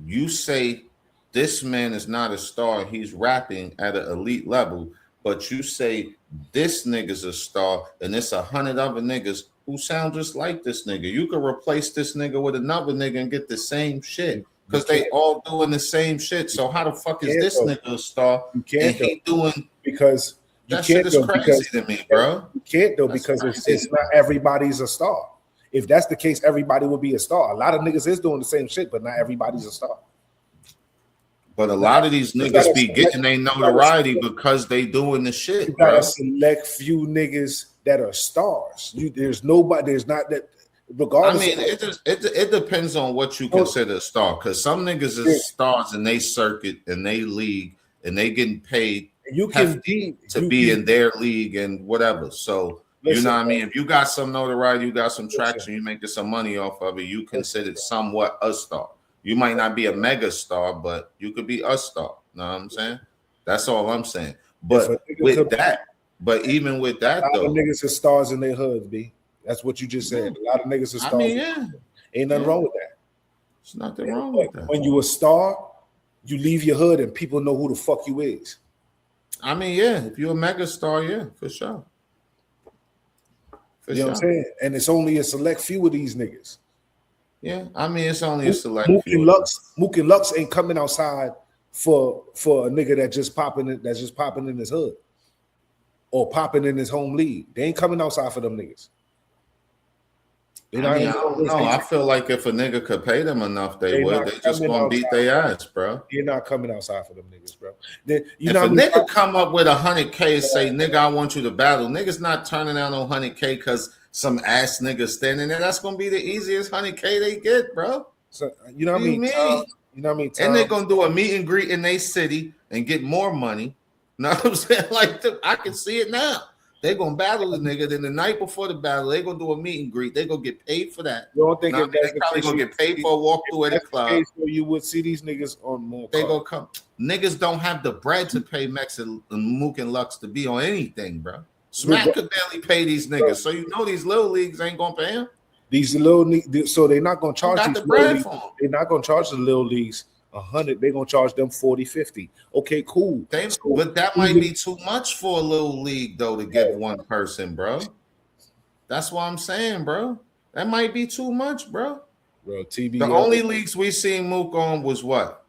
S2: you say this man is not a star, he's rapping at an elite level, but you say this nigga's a star and it's 100 other niggas who sound just like this nigga. You could replace this nigga with another nigga and get the same shit because they all doing the same shit. So how the fuck is this nigga a star and he doing,
S1: because
S2: that shit is crazy to me, bro.
S1: You can't though, because it's not everybody's a star. If that's the case, everybody would be a star. A lot of niggas is doing the same shit, but not everybody's a star.
S2: But a lot of these niggas be getting their notoriety because they doing the shit.
S1: You got a select few niggas that are stars. There's not that. Regardless,
S2: I mean, it depends on what you consider a star. Because some niggas is stars in they circuit and they league and they getting paid
S1: You can
S2: hefty
S1: be
S2: to be in their league and whatever. So you know what I mean? If you got some notoriety, you got some traction, you making some money off of it, you considered somewhat a star. You might not be a mega star, but you could be a star. Know what I'm saying? That's all I'm saying. But with that, but even with that
S1: a lot
S2: though,
S1: of niggas are stars in their hoods, B. That's what you just said. A lot of niggas are stars.
S2: I mean, yeah.
S1: Ain't nothing wrong with that.
S2: There's nothing wrong with that.
S1: When you a star, you leave your hood and people know who the fuck you is.
S2: I mean, yeah, if you're a mega star, yeah, for sure.
S1: You know what I'm saying? And it's only a select few of these niggas.
S2: Yeah, I mean, it's only a select
S1: few. Mook and Lux ain't coming outside for a nigga that's just popping in his hood or popping in his home league. They ain't coming outside for them niggas.
S2: I don't know. I feel like if a nigga could pay them enough, they would. They just gonna beat their ass, bro.
S1: You're not coming outside for them niggas, bro.
S2: If a nigga come up with 100K and say, nigga, I want you to battle, niggas not turning down on 100K because some ass nigga standing there. That's gonna be the easiest 100K they get, bro.
S1: So you know what I mean? You know what I mean?
S2: And they're gonna do a meet and greet in their city and get more money. Know what I'm saying? Like I can see it now. They're gonna battle the nigga. Then the night before the battle, they're gonna do a meet and greet. They're gonna get paid for that.
S1: You don't think
S2: they're probably gonna get paid for a walkthrough at the club?
S1: You would see these niggas on more.
S2: They gonna come. Niggas don't have the bread to pay Mex and Mook and Lux to be on anything, bro. Smack could barely pay these niggas, so you know these little leagues ain't gonna pay him.
S1: These little, so they're not gonna charge these little leagues. They're not gonna charge the little leagues 100. They're gonna charge them 40, 50. Okay, cool.
S2: But that might be too much for a little league though to get one person, bro. That's what I'm saying, bro. That might be too much, bro.
S1: Bro, TBL.
S2: The only leagues we seen Mook on was what?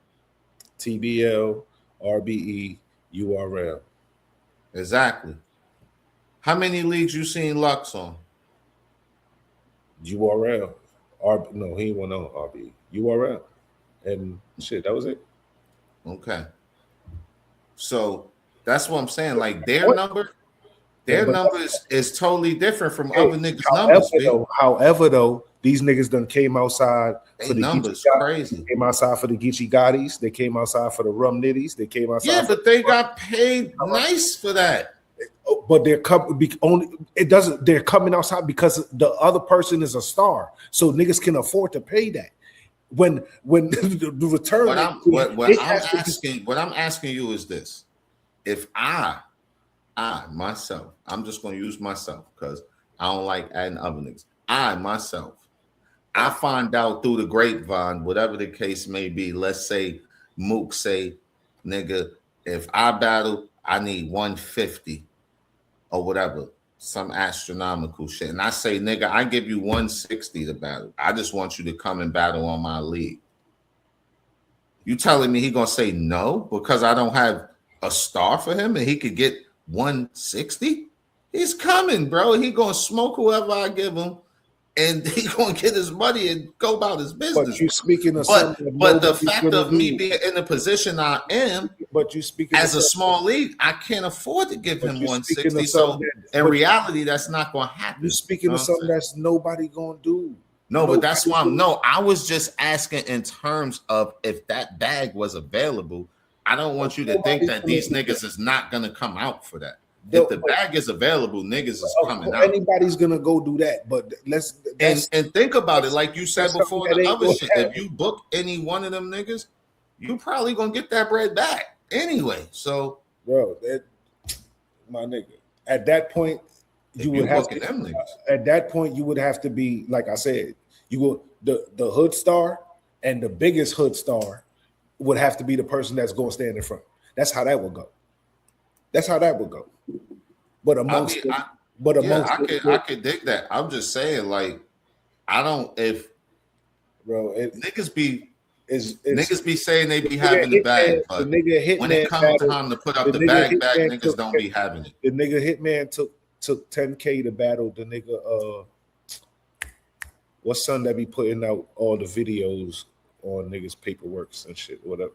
S1: TBL, RBE, URL.
S2: Exactly. How many leagues you seen Lux on?
S1: URL. No, he went on RBE. URL. And shit, that was it.
S2: Okay. So that's what I'm saying. Like their number is totally different from other niggas' numbers.
S1: However, though, these niggas done came outside
S2: for the numbers crazy.
S1: They came outside for the Geechee Gottis. They came outside for the Rum Nitties. They came outside.
S2: Yeah, but they got paid nice for that.
S1: But they're They're coming outside because the other person is a star, so niggas can afford to pay that. When the return,
S2: what I'm asking you is this: if I myself, I'm just going to use myself because I don't like adding other niggas. I find out through the grapevine, whatever the case may be. Let's say Mook say, nigga, if I battle, I need 150 or whatever. Some astronomical shit. And I say, nigga, I give you 160 to battle. I just want you to come and battle on my league. You telling me he gonna say no because I don't have a star for him and he could get 160? He's coming, bro. He gonna smoke whoever I give him, and he gonna get his money and go about his business.
S1: But you speaking of
S2: but the fact of me being in the position I am,
S1: but you speaking
S2: as a small league, I can't afford to give him 160. So in reality, that's not gonna happen.
S1: You're speaking of something that's nobody gonna do.
S2: No, but that's why I was just asking in terms of if that bag was available. I don't want you to think that these niggas is not gonna come out for that. If the bag is available, niggas is coming out.
S1: Anybody's gonna go do that, but
S2: and think about it, like you said before the other shit. If you book any one of them niggas, you probably gonna get that bread back anyway. So,
S1: bro, my nigga, at that point, you would have to. Them niggas. At that point, you would have to be like I said. You will the hood star and the biggest hood star would have to be the person that's going to stand in front. That's how that would go. But amongst,
S2: I could dig that. I'm just saying, like, I don't. If niggas be saying they be having the bag, but when it comes time to put up the bag, niggas don't be having it.
S1: The nigga Hitman took 10K to battle the nigga. What's son that be putting out all the videos on niggas' paperworks and shit? Whatever.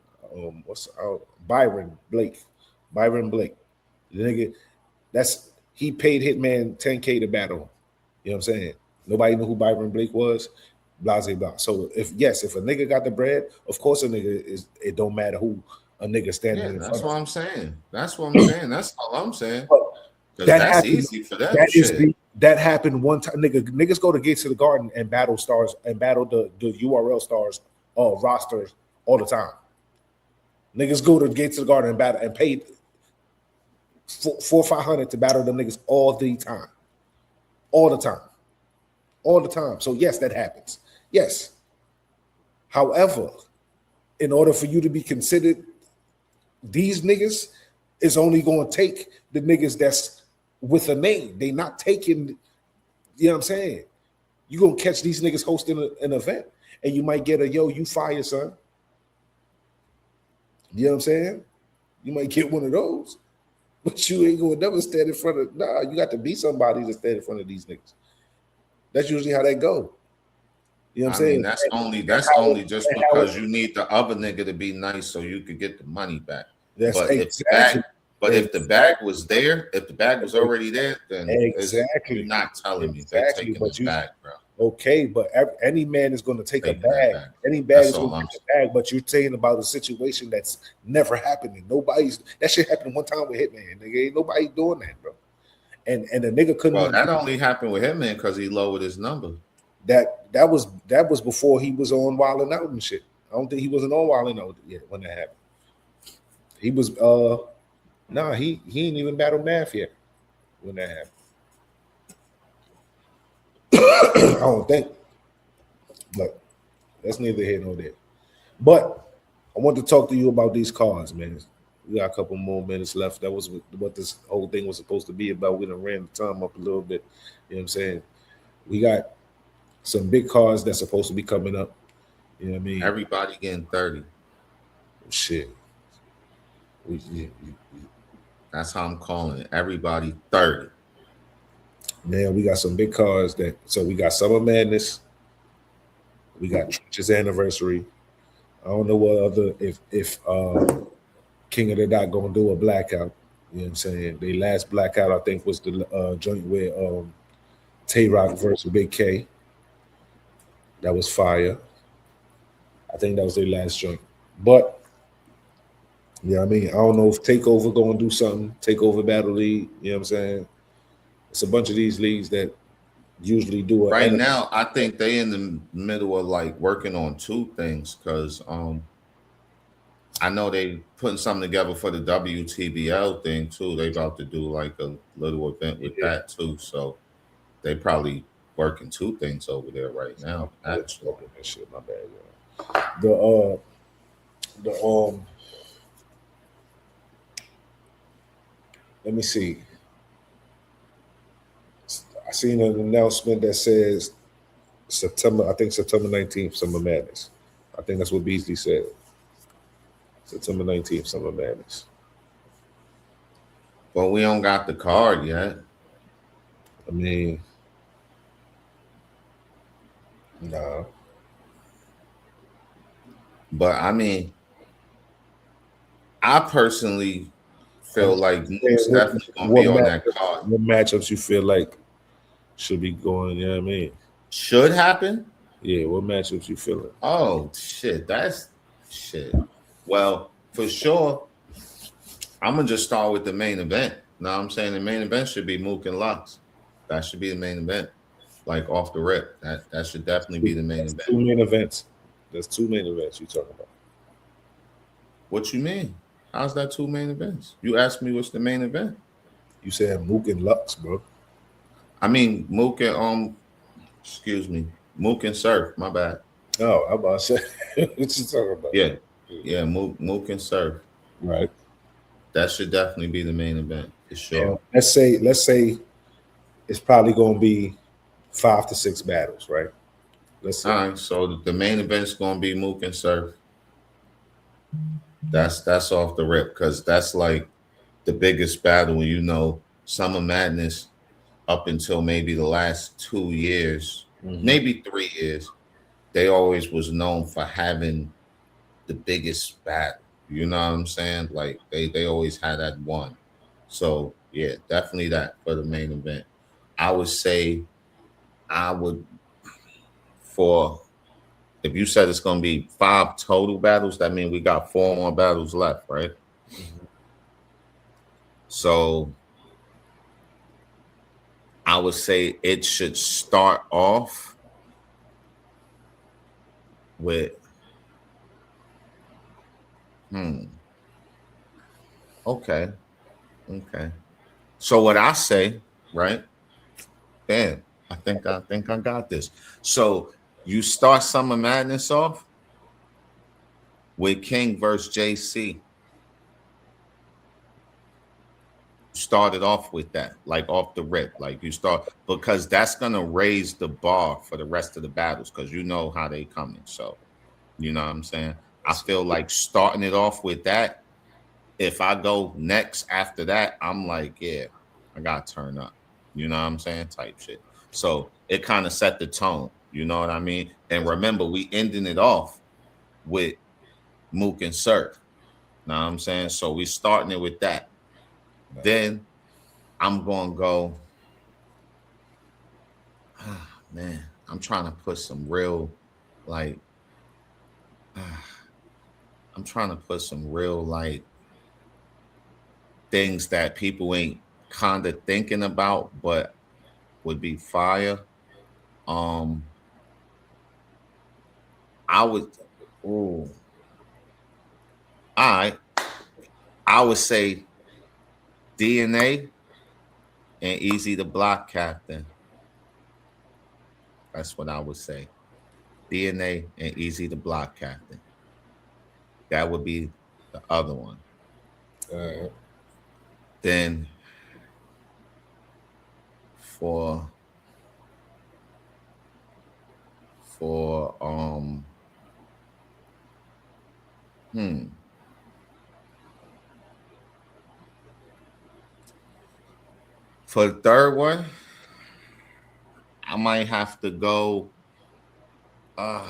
S1: Byron Blake. The nigga, he paid Hitman 10K to battle. You know what I'm saying? Nobody knew who Byron Blake was. Blah blah blah. So if a nigga got the bread, of course a nigga it don't matter who a nigga standing
S2: Yeah,
S1: in
S2: that's
S1: front of
S2: what
S1: you.
S2: I'm saying. That's what I'm saying. That's all I'm saying.
S1: But
S2: Because
S1: that
S2: that's
S1: happened.
S2: easy for them.
S1: That is
S2: Shit.
S1: that happened one time. Niggas go to Gates of the Garden and battle stars and battle the URL stars rosters all the time. Niggas go to Gates of the Garden and battle and pay four or 500 to battle them niggas all the time, all the time, all the time. So yes, that happens. Yes. However, in order for you to be considered these niggas, is only going to take the niggas that's with a name. They not taking, you know what I'm saying? You going to catch these niggas hosting an event and you might get a, yo, you fire, son. You know what I'm saying? You might get one of those, but you ain't going to never stand in front of, nah, you got to be somebody to stand in front of these niggas. That's usually how they go. You know what I'm saying?
S2: That's only just because you need the other nigga to be nice so you could get the money back.
S1: That's
S2: but
S1: exactly.
S2: If the bag was there, if the bag was already there, then
S1: exactly,
S2: you're not telling me
S1: exactly.
S2: they're taking
S1: But
S2: the bag, bro.
S1: Okay, but any man is going to take a
S2: Taking that
S1: bag.
S2: bag.
S1: Any bag
S2: That's
S1: is going
S2: all
S1: to
S2: I'm
S1: take a bag. But you're saying about a situation that's never happening. That shit happened one time with Hitman. Nigga, ain't nobody doing that, bro. And the nigga couldn't.
S2: Well, that only happened with Hitman because he lowered his number.
S1: That was before he was on Wildin' Out and shit. I don't think he wasn't on Wildin' Out yet when that happened. He was he ain't even battled Math yet when that happened. I don't think. But that's neither here nor there. But I want to talk to you about these cards, man. We got a couple more minutes left. That was what this whole thing was supposed to be about. We done ran the time up a little bit. You know what I'm saying? We got some big cards that's supposed to be coming up. You know what I mean?
S2: Everybody getting 30.
S1: Shit.
S2: That's how I'm calling it. Everybody 30.
S1: Man, we got some big cards so we got Summer Madness. We got Trench's anniversary. I don't know what other if King of the Dot gonna do a blackout. You know what I'm saying? The last blackout I think was the joint with Tay Rock versus Big K. That was fire. I think that was their last joint. But yeah, I mean, I don't know if Takeover gonna do something. Takeover Battle League. You know what I'm saying? It's a bunch of these leagues that usually do it
S2: right now. I think they in the middle of like working on two things because I know they putting something together for the WTBL thing too. They about to do like a little event with that too. So they probably working two things over there right now. Actually,
S1: that shit, my bad. The let me see. I seen an announcement that says September 19th, Summer Madness. I think that's what Beasley said. September 19th, Summer Madness.
S2: But we don't got the card yet.
S1: I mean, nah.
S2: But I mean, I personally feel like Mook's definitely gonna be on that card.
S1: What matchups you feel like should be going? You know what I mean?
S2: Should happen.
S1: Yeah. What matchups you feeling?
S2: Oh shit, that's shit. Well, for sure, I'm gonna just start with the main event. Now I'm saying the main event should be Mook and Lux. That should be the main event. Like off the rip. That should definitely be the main event.
S1: Two main events. There's two main events you talking about.
S2: What you mean? How's that two main events? You asked me what's the main event.
S1: You said Mook and Lux, bro.
S2: I mean Mook and excuse me, Mook and Surf. My bad.
S1: Oh, I'm about to say what you talking about?
S2: Yeah, Mook and Surf.
S1: Right.
S2: That should definitely be the main event for sure.
S1: Yeah, let's say it's probably going to be 5 to 6 battles, right? Let's see.
S2: All right, so the main event is going to be Mook and Surf. That's off the rip because that's like the biggest battle. You know, Summer Madness up until maybe the last 2 years, maybe 3 years, they always was known for having the biggest battle. You know what I'm saying? Like they always had that one. So yeah, definitely that for the main event. I would say for if you said it's gonna be 5 total battles, that means we got 4 more battles left, right?
S1: Mhm.
S2: So I would say it should start off with okay. Okay. So what I say, right? Damn, I think I got this. So you start Summer Madness off with King versus JC. Started off with that, like off the rip. Like you start because that's gonna raise the bar for the rest of the battles because you know how they coming. So you know what I'm saying? I feel like starting it off with that. If I go next after that, I'm like, yeah, I gotta turn up. You know what I'm saying? Type shit. So it kind of set the tone. You know what I mean? And remember, we ending it off with Mook and Surf. Know what I'm saying? So we starting it with that. Then I'm gonna go. Man, I'm trying to put some real, like, I'm trying to put some real like things that people ain't kind of thinking about, but would be fire. Um, I would, ooh, I, I would say DNA and Easy the Block Captain. That's what I would say. DNA and Easy the Block Captain. That would be the other one.
S1: All
S2: Then for for hmm for the third one, I might have to go. Uh,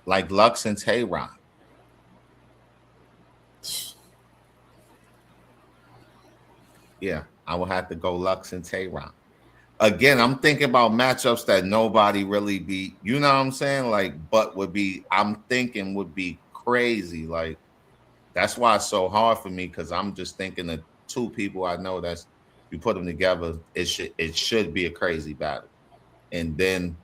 S2: like Lux and Tay Rock. Yeah, I would have to go Lux and Tay Rock. Again, I'm thinking about matchups that nobody really be, you know what I'm saying? Like, but would be, I'm thinking would be crazy. Like, that's why it's so hard for me because I'm just thinking of 2 people I know that's you put them together, it should be a crazy battle. And then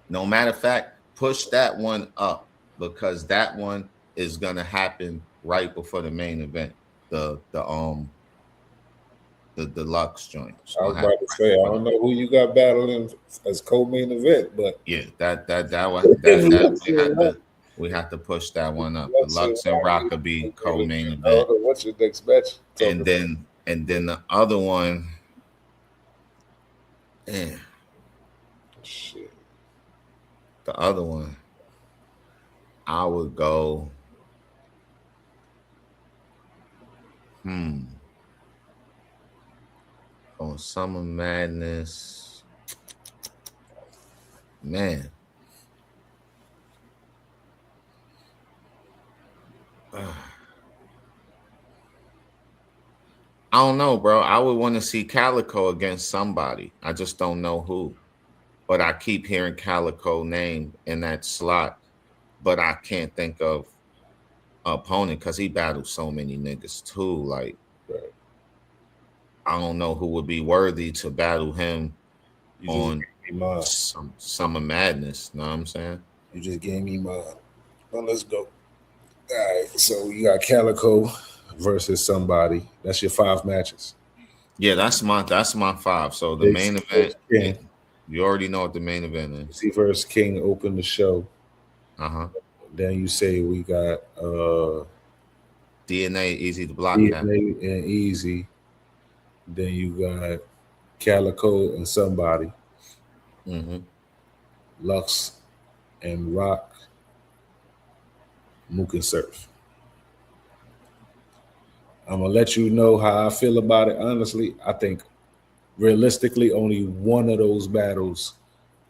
S2: no matter of fact, push that one up because that one is gonna happen right before the main event. The deluxe joint. It's
S1: I
S2: gonna
S1: was about
S2: happen
S1: to
S2: right
S1: say, I
S2: before
S1: don't know who you got battling as co-main event, but
S2: yeah, that we have to push that one up. The Lux and Rockaby co-main
S1: I don't
S2: event.
S1: know what's your next match
S2: And
S1: talking about.
S2: then the other one, eh,
S1: Shit.
S2: the other one, I would go, hmm, on Summer Madness. Man. I don't know, bro. I would want to see Calico against somebody. I just don't know who. But I keep hearing Calico name in that slot, but I can't think of opponent because he battles so many niggas too. Like
S1: Right.
S2: I don't know who would be worthy to battle him
S1: You just
S2: on
S1: gave me mine.
S2: some Summer Madness. Know what I'm saying?
S1: You just gave me mine. Well, let's go. All right. So you got Calico versus somebody. That's your 5 matches.
S2: Yeah, that's my 5. So the
S1: JC
S2: main event,
S1: versus King.
S2: you already know what the main event is.
S1: JC versus King open the show.
S2: Uh-huh.
S1: Then you say we got
S2: DNA Easy to block cap.
S1: DNA and Easy. Then you got Calico and somebody.
S2: Mm-hmm.
S1: Lux and Rock. Mook and Surf. I'm gonna let you know how I feel about it. Honestly, I think realistically, only one of those battles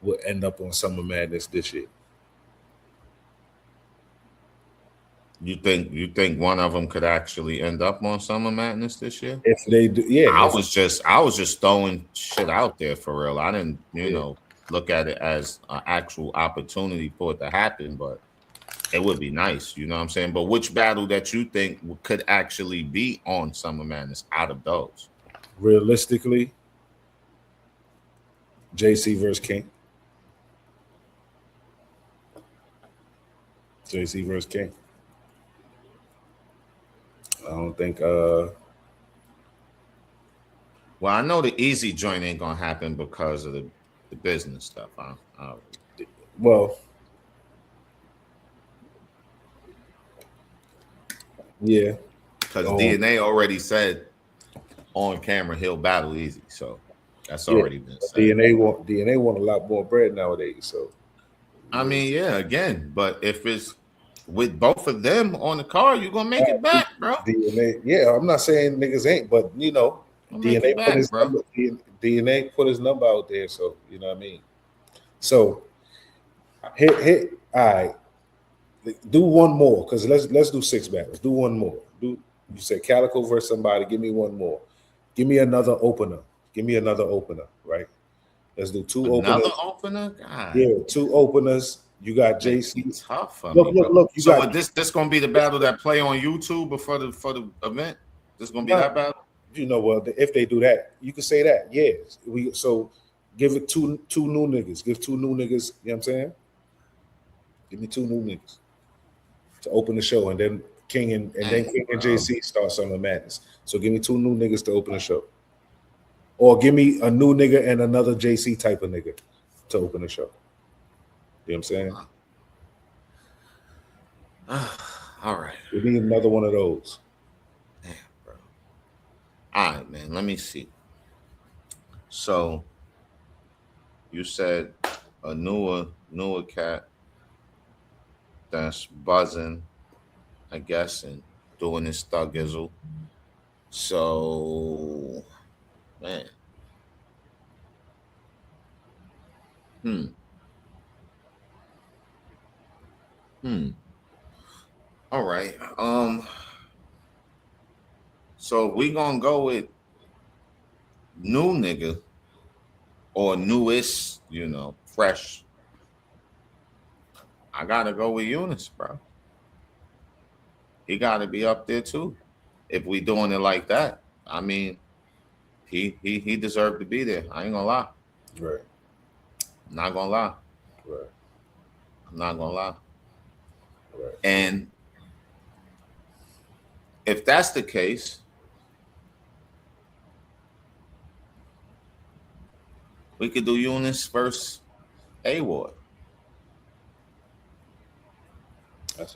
S1: will end up on Summer Madness this year.
S2: You think one of them could actually end up on Summer Madness this year?
S1: If they do, yeah,
S2: I was just throwing shit out there for real. I didn't,
S1: yeah.
S2: look at it as an actual opportunity for it to happen, but it would be nice, you know what I'm saying? But which battle that you think could actually be on Summer Madness out of those?
S1: Realistically, JC versus King. JC versus King. I don't think.
S2: Well, I know the easy joint ain't gonna happen because of the business stuff.
S1: Well, yeah.
S2: Because DNA already said on camera he'll battle easy, so that's already been said.
S1: DNA want a lot more bread nowadays. So
S2: I mean, yeah, again, but if it's with both of them on the card, you're gonna make it back, bro.
S1: DNA, yeah, I'm not saying niggas ain't, but DNA put his number, DNA put his number out there, so you know what I mean. So hit. All right, do one more because let's do 6 battles. Do one more. You said Calico versus somebody. Give me one more. Give me another opener. Right? Let's do 2 openers.
S2: Another opener? God.
S1: Yeah, 2 openers. You got JC.
S2: It's tough for me.
S1: Look.
S2: So this gonna be the battle that play on YouTube before the event? This gonna be that battle?
S1: You know, well, if they do that, you can say that. Yeah. So give it two new niggas. Give 2 new niggas. You know what I'm saying? Give me 2 new niggas to open the show, and then King and JC start Summer Madness. So give me 2 new niggas to open the show, or give me a new nigga and another JC type of nigga to open the show. You know what I'm saying?
S2: All right.
S1: We need another one of those.
S2: Damn, bro. All right, man. Let me see. So you said a newer cat that's buzzing, I guess, and doing his thuggizzle. So, man. All right. So we gonna go with new nigga or newest, fresh. I gotta go with Eunice, bro. He gotta be up there too. If we doing it like that, I mean, he deserved to be there. I ain't gonna lie.
S1: Right.
S2: I'm not gonna lie.
S1: Right.
S2: I'm not gonna lie.
S1: Right.
S2: And if that's the case, we could do Eunice versus A-Ward.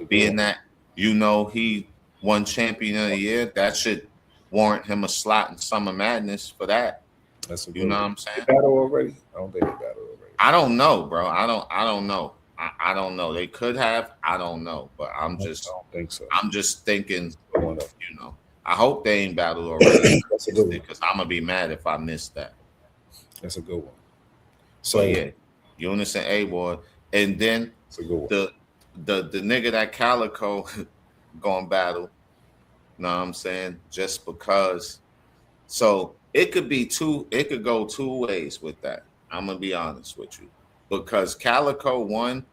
S2: Being that he won champion of the year, that should warrant him a slot in Summer Madness for that.
S1: That's a
S2: you know what I'm saying?
S1: They battle already? I don't think they battle already.
S2: I don't know, bro. I don't know. I don't know. They could have. I don't know. But I don't
S1: think so.
S2: I'm just thinking, I hope they ain't battled already.
S1: That's a good one.
S2: Because I'm gonna be mad if I miss that.
S1: That's a good one. So
S2: yeah, Eunice and A-Ward. And then
S1: that's a good one.
S2: The nigga that Calico gonna battle. Know what I'm saying? Just because. So it could go 2 ways with that. I'm gonna be honest with you. Because Calico 1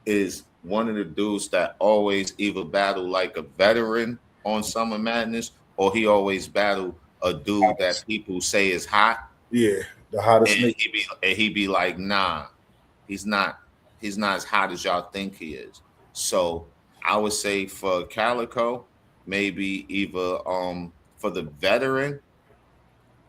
S2: is one of the dudes that always either battle like a veteran on Summer Madness, or he always battle a dude that people say is hot.
S1: Yeah, the hottest.
S2: And he be like, nah, he's not as hot as y'all think he is. So I would say for Calico, maybe either for the veteran,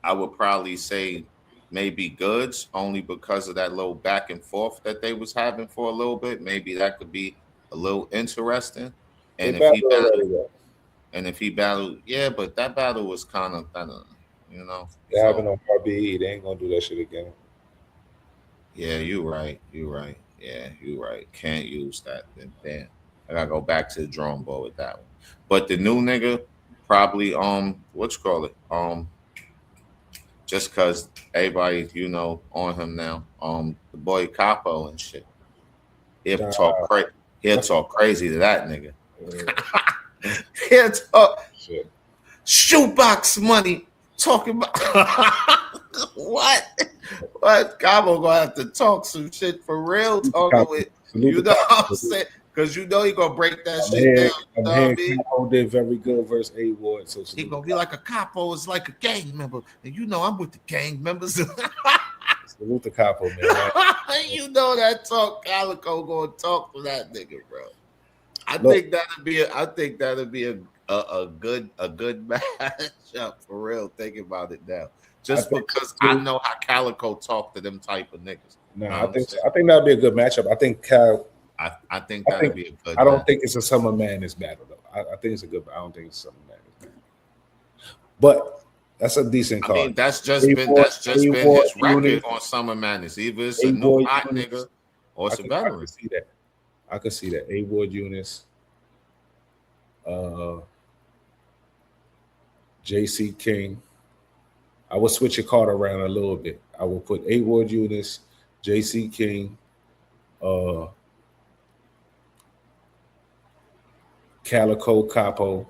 S2: I would probably say maybe Goods, only because of that little back and forth that they was having for a little bit. Maybe that could be a little interesting. And if he battled, yeah, but that battle was kind of,
S1: They having on RBE. They ain't gonna do that shit again.
S2: Yeah, you're right. Yeah, you're right. Can't use that. Damn, I gotta go back to the drawing board with that one. But the new nigga probably just because everybody, on him now. The boy Capo and shit. He'll talk crazy to that nigga. He'll talk
S1: Shit.
S2: shoebox money. Talking about what? What? Cabo gonna have to talk some shit for real. Talking with you know what I'm saying? Because you know he gonna break that shit down.
S1: I'm hearing Capo did very good versus A Ward. So
S2: he gonna be like a capo is like a gang member, and you know I'm with the gang members.
S1: Salute the Capo, man.
S2: You know that talk Calico gonna talk to that nigga, bro. I think that'd be a good matchup for real. Thinking about it now, just because I know how Calico talk to them type of niggas.
S1: No, I think that'd be a good matchup. I think Cal.
S2: I think that'd be a good.
S1: I don't think it's a Summer Madness battle though. I think it's a good. I don't think it's a Summer Madness battle. But that's a decent card.
S2: I mean, that's just been his record on Summer Madness. Either it's a new hot nigga or it's a veteran.
S1: I could see that. A Ward Eunice, JC King. I would switch your card around a little bit. I will put A Ward Eunice, JC King, Calico Capo,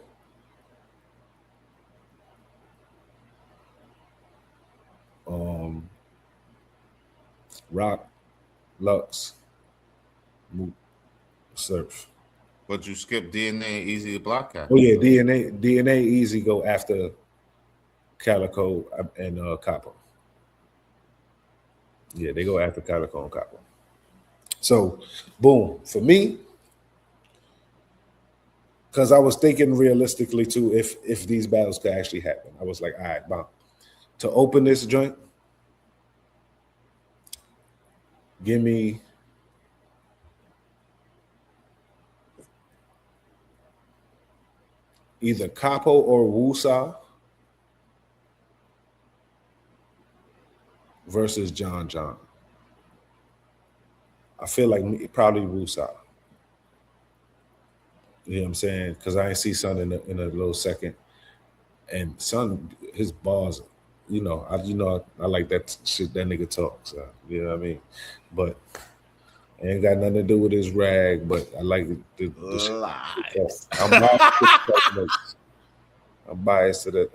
S1: Rock, Lux, Moot, Surf.
S2: But you skip DNA Easy to block out.
S1: Oh yeah, DNA Easy go after Calico and Capo. Yeah, they go after Calico and Capo. So, boom, for me, because I was thinking realistically too, if these battles could actually happen, I was like, all right, bomb. To open this joint, give me either Capo or Wusa versus John. I feel like probably Wusa. You know what I'm saying? Because I ain't see Son in a little second, and Son, his bars, I like that shit that nigga talks. You know what I mean? But it ain't got nothing to do with his rag. But I like the shit. I'm biased to the.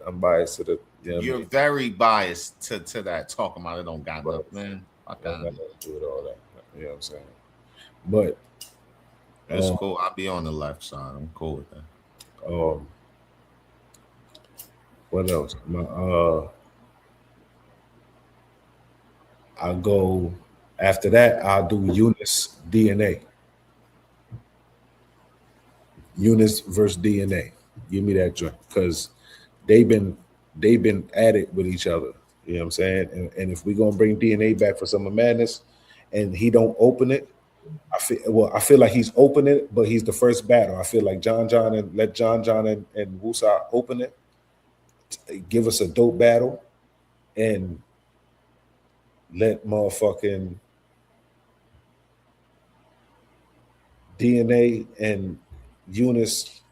S1: You know
S2: You're very biased to that. Talking about it don't got nothing, man. I got
S1: nothing to do with all that. You know what I'm saying? But
S2: it's cool. I'll be on the left side. I'm cool with that.
S1: What else? I'll go after that. I'll do Eunice DNA. Eunice versus DNA. Give me that joint because they've been at it with each other. You know what I'm saying? And if we're gonna bring DNA back for Summer Madness, and he don't open it, I feel like he's opening it, but he's the first battle. I feel like John and Wusa open it, give us a dope battle, and let motherfucking DNA and Eunice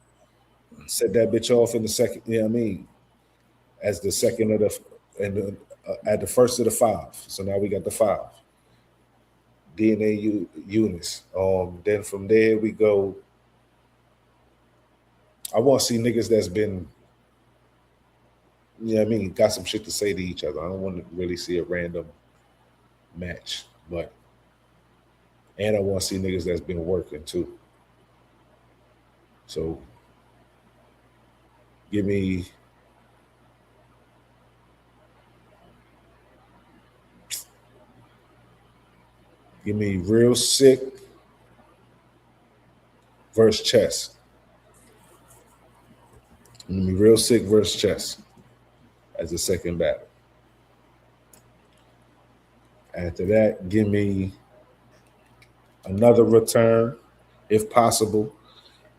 S1: set that bitch off in the second. You know what I mean? As the second of at the first of the five. So now we got the five. DNA Eunice. Then from there we go. I want to see niggas that's been, you know what I mean, got some shit to say to each other. I don't want to really see a random match, and I want to see niggas that's been working too. So give me Real Sick versus Chess. Give me Real Sick versus Chess as the second battle. After that, give me another return, if possible.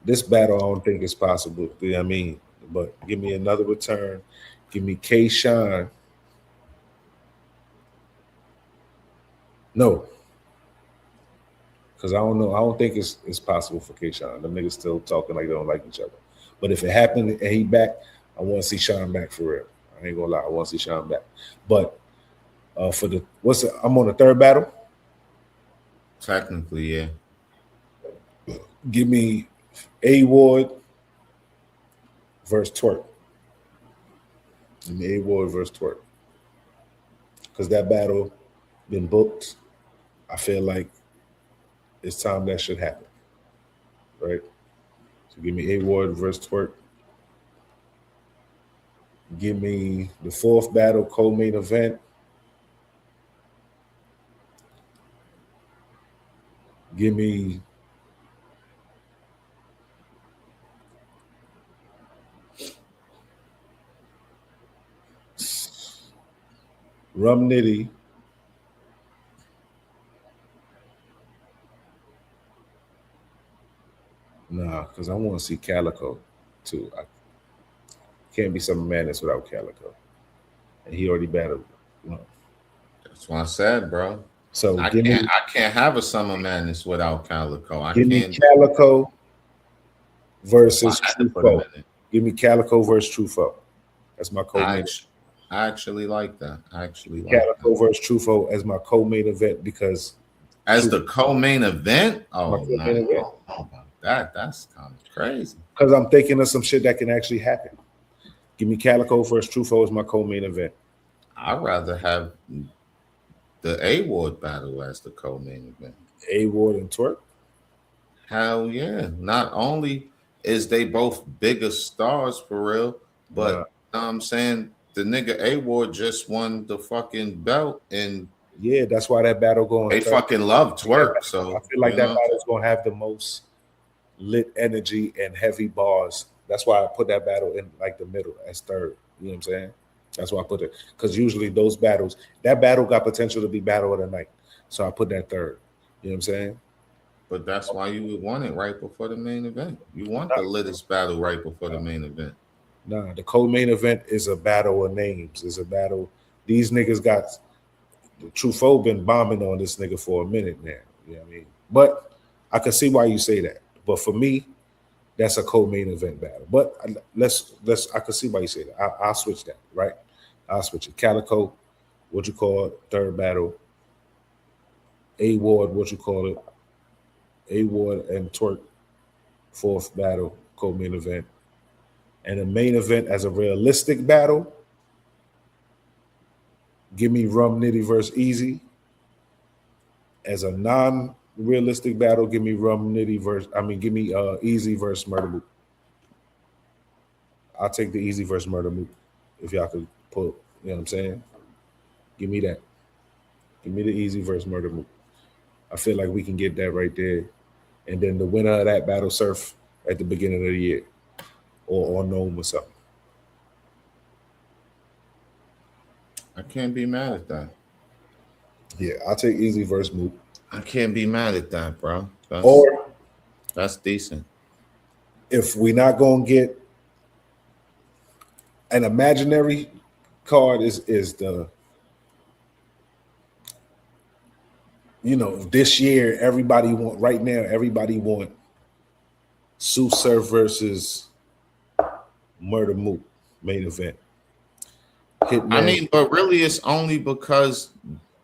S1: This battle, I don't think is possible. You know what I mean? But give me another return. Give me K-Shine. No. Because I don't know. I don't think it's possible for K-Shine. Them niggas still talking like they don't like each other. But if it happened and he back, I want to see Sean back for real. I ain't gonna lie. I want to see Sean back. But I'm on the third battle.
S2: Technically, yeah.
S1: Give me A Ward versus Twerk. Give me A Ward versus Twerk. Because that battle been booked. I feel like it's time that should happen. Right? So give me A Ward versus Twerk. Give me the fourth battle co-main event. Give me Rum Nitty Nah, because I want to see Calico too. I can't be Summer Madness without Calico. And he already battled.
S2: That's what I said, bro.
S1: So
S2: I can't have a Summer Madness without Calico. I
S1: give
S2: can't.
S1: me Calico versus
S2: I had to put
S1: Truffaut.
S2: him in it.
S1: Give me Calico versus Truffaut. That's my co-main.
S2: I actually like that. I actually like
S1: Calico
S2: that.
S1: versus Truffaut as my co-main event because
S2: As the co-main event?
S1: my
S2: Oh,
S1: co-main event.
S2: no. That's kind of crazy.
S1: Because I'm thinking of some shit that can actually happen. Give me Calico versus Truffaut as my co-main event.
S2: I'd rather have the A Ward battle as the co-main event.
S1: A Ward and Twerk.
S2: Hell yeah. Not only is they both bigger stars for real, but you know what I'm saying, the nigga A Ward just won the fucking belt, and
S1: yeah, that's why that battle going.
S2: They fucking love Twerk. So
S1: I feel like that battle's gonna have the most lit energy and heavy bars. That's why I put that battle in like the middle as third. You know what I'm saying? That's why I put it, because usually those battles, that battle got potential to be battle of the night. So I put that third. You know what I'm saying?
S2: But that's why you would want it right before the main event. You want the littest battle right before the main event.
S1: Nah, the co-main event is a battle of names. It's a battle. These niggas got Truffaut been bombing on this nigga for a minute now. You know what I mean? But I can see why you say that. But for me, that's a co-main event battle. But I can see why you say that. I'll switch that, right? I'll switch it. Calico, what you call it, third battle. A Ward, what you call it. A Ward and Twerk, fourth battle, co-main event. And a main event as a realistic battle, give me Rum Nitty versus Easy. As a non-realistic battle, give me give me Easy versus Murder Mook. I'll take the Easy versus Murder Mook if y'all could pull, you know what I'm saying? Give me that. Give me the Easy versus Murder Mook. I feel like we can get that right there. And then the winner of that battle Surf at the beginning of the year. Or Gnome or something.
S2: I can't be mad at that.
S1: Yeah, I'll take Easy versus Mook.
S2: I can't be mad at that, bro. That's decent.
S1: If we're not gonna get an imaginary card, is the, you know, this year everybody want Sue Surf versus Murder Mook main event. Hitman.
S2: I mean, but really it's only because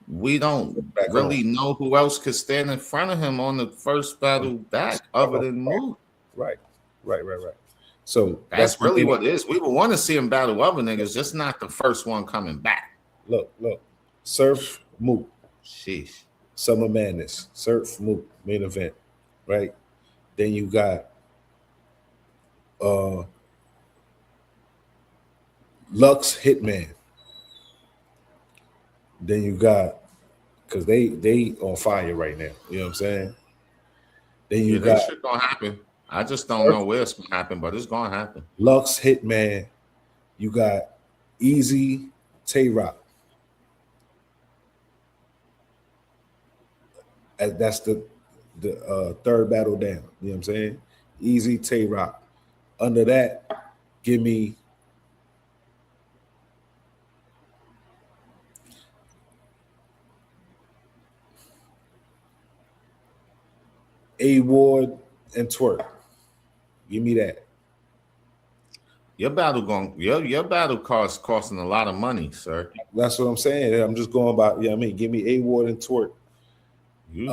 S2: we don't really know who else could stand in front of him on the first battle back other than Mook.
S1: Right. So
S2: that's really what it is. We would want to see him battle other niggas, just not the first one coming back.
S1: Look. Surf Mook.
S2: Sheesh.
S1: Summer Madness. Surf Mook main event. Right? Then you got Lux Hitman. Then you got, because they on fire right now. You know what I'm saying? Then you got,
S2: that shit gonna happen. I just don't know where it's gonna happen, but it's gonna happen.
S1: Lux Hitman. You got Easy Tay-Rock. That's the third battle down. You know what I'm saying? Easy Tay-Rock. Under that, give me A Ward and Twerk. Give me that.
S2: Your battle cost costing a lot of money, sir.
S1: That's what I'm saying. I'm just going about, you know what I mean? Give me A Ward and Twerk.
S2: You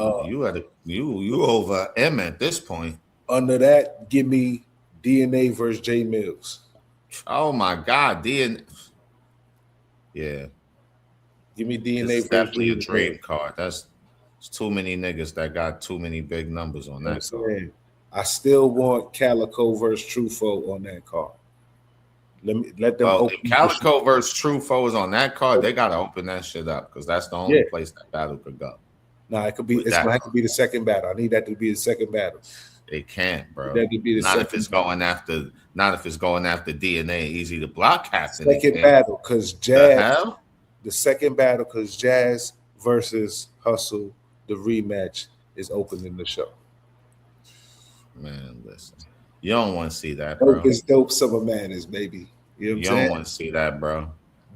S2: over M at this point.
S1: Under that, give me DNA versus J Mills.
S2: Oh my God, DNA. Yeah,
S1: Give me DNA
S2: this is
S1: versus
S2: definitely a
S1: J
S2: dream
S1: Mills.
S2: card. That's it's too many niggas that got too many big numbers on
S1: You know what I'm
S2: that card.
S1: saying? I still want Calico versus Trufo on that card. Let them
S2: Well,
S1: open
S2: if
S1: the shit.
S2: Calico versus Trufo is on that card, they gotta open that shit up because that's the only
S1: Yeah.
S2: place that battle could go.
S1: Nah, it could be.
S2: With
S1: It's
S2: that
S1: gonna have to be the second battle. I need that to be the second battle.
S2: It can't, bro.
S1: That could be the
S2: Not if
S1: second
S2: it's
S1: battle.
S2: going after. Not if it's going after DNA. Easy to block, Captain.
S1: Second battle, because
S2: The
S1: Jazz.
S2: hell,
S1: The second battle, because Jazz versus Hustle, the rematch is opening the show.
S2: man. Listen, you don't want to see that, bro.
S1: Dope is dope. Summer Madness, baby. You know what I'm
S2: You
S1: saying?
S2: don't want to see that, bro.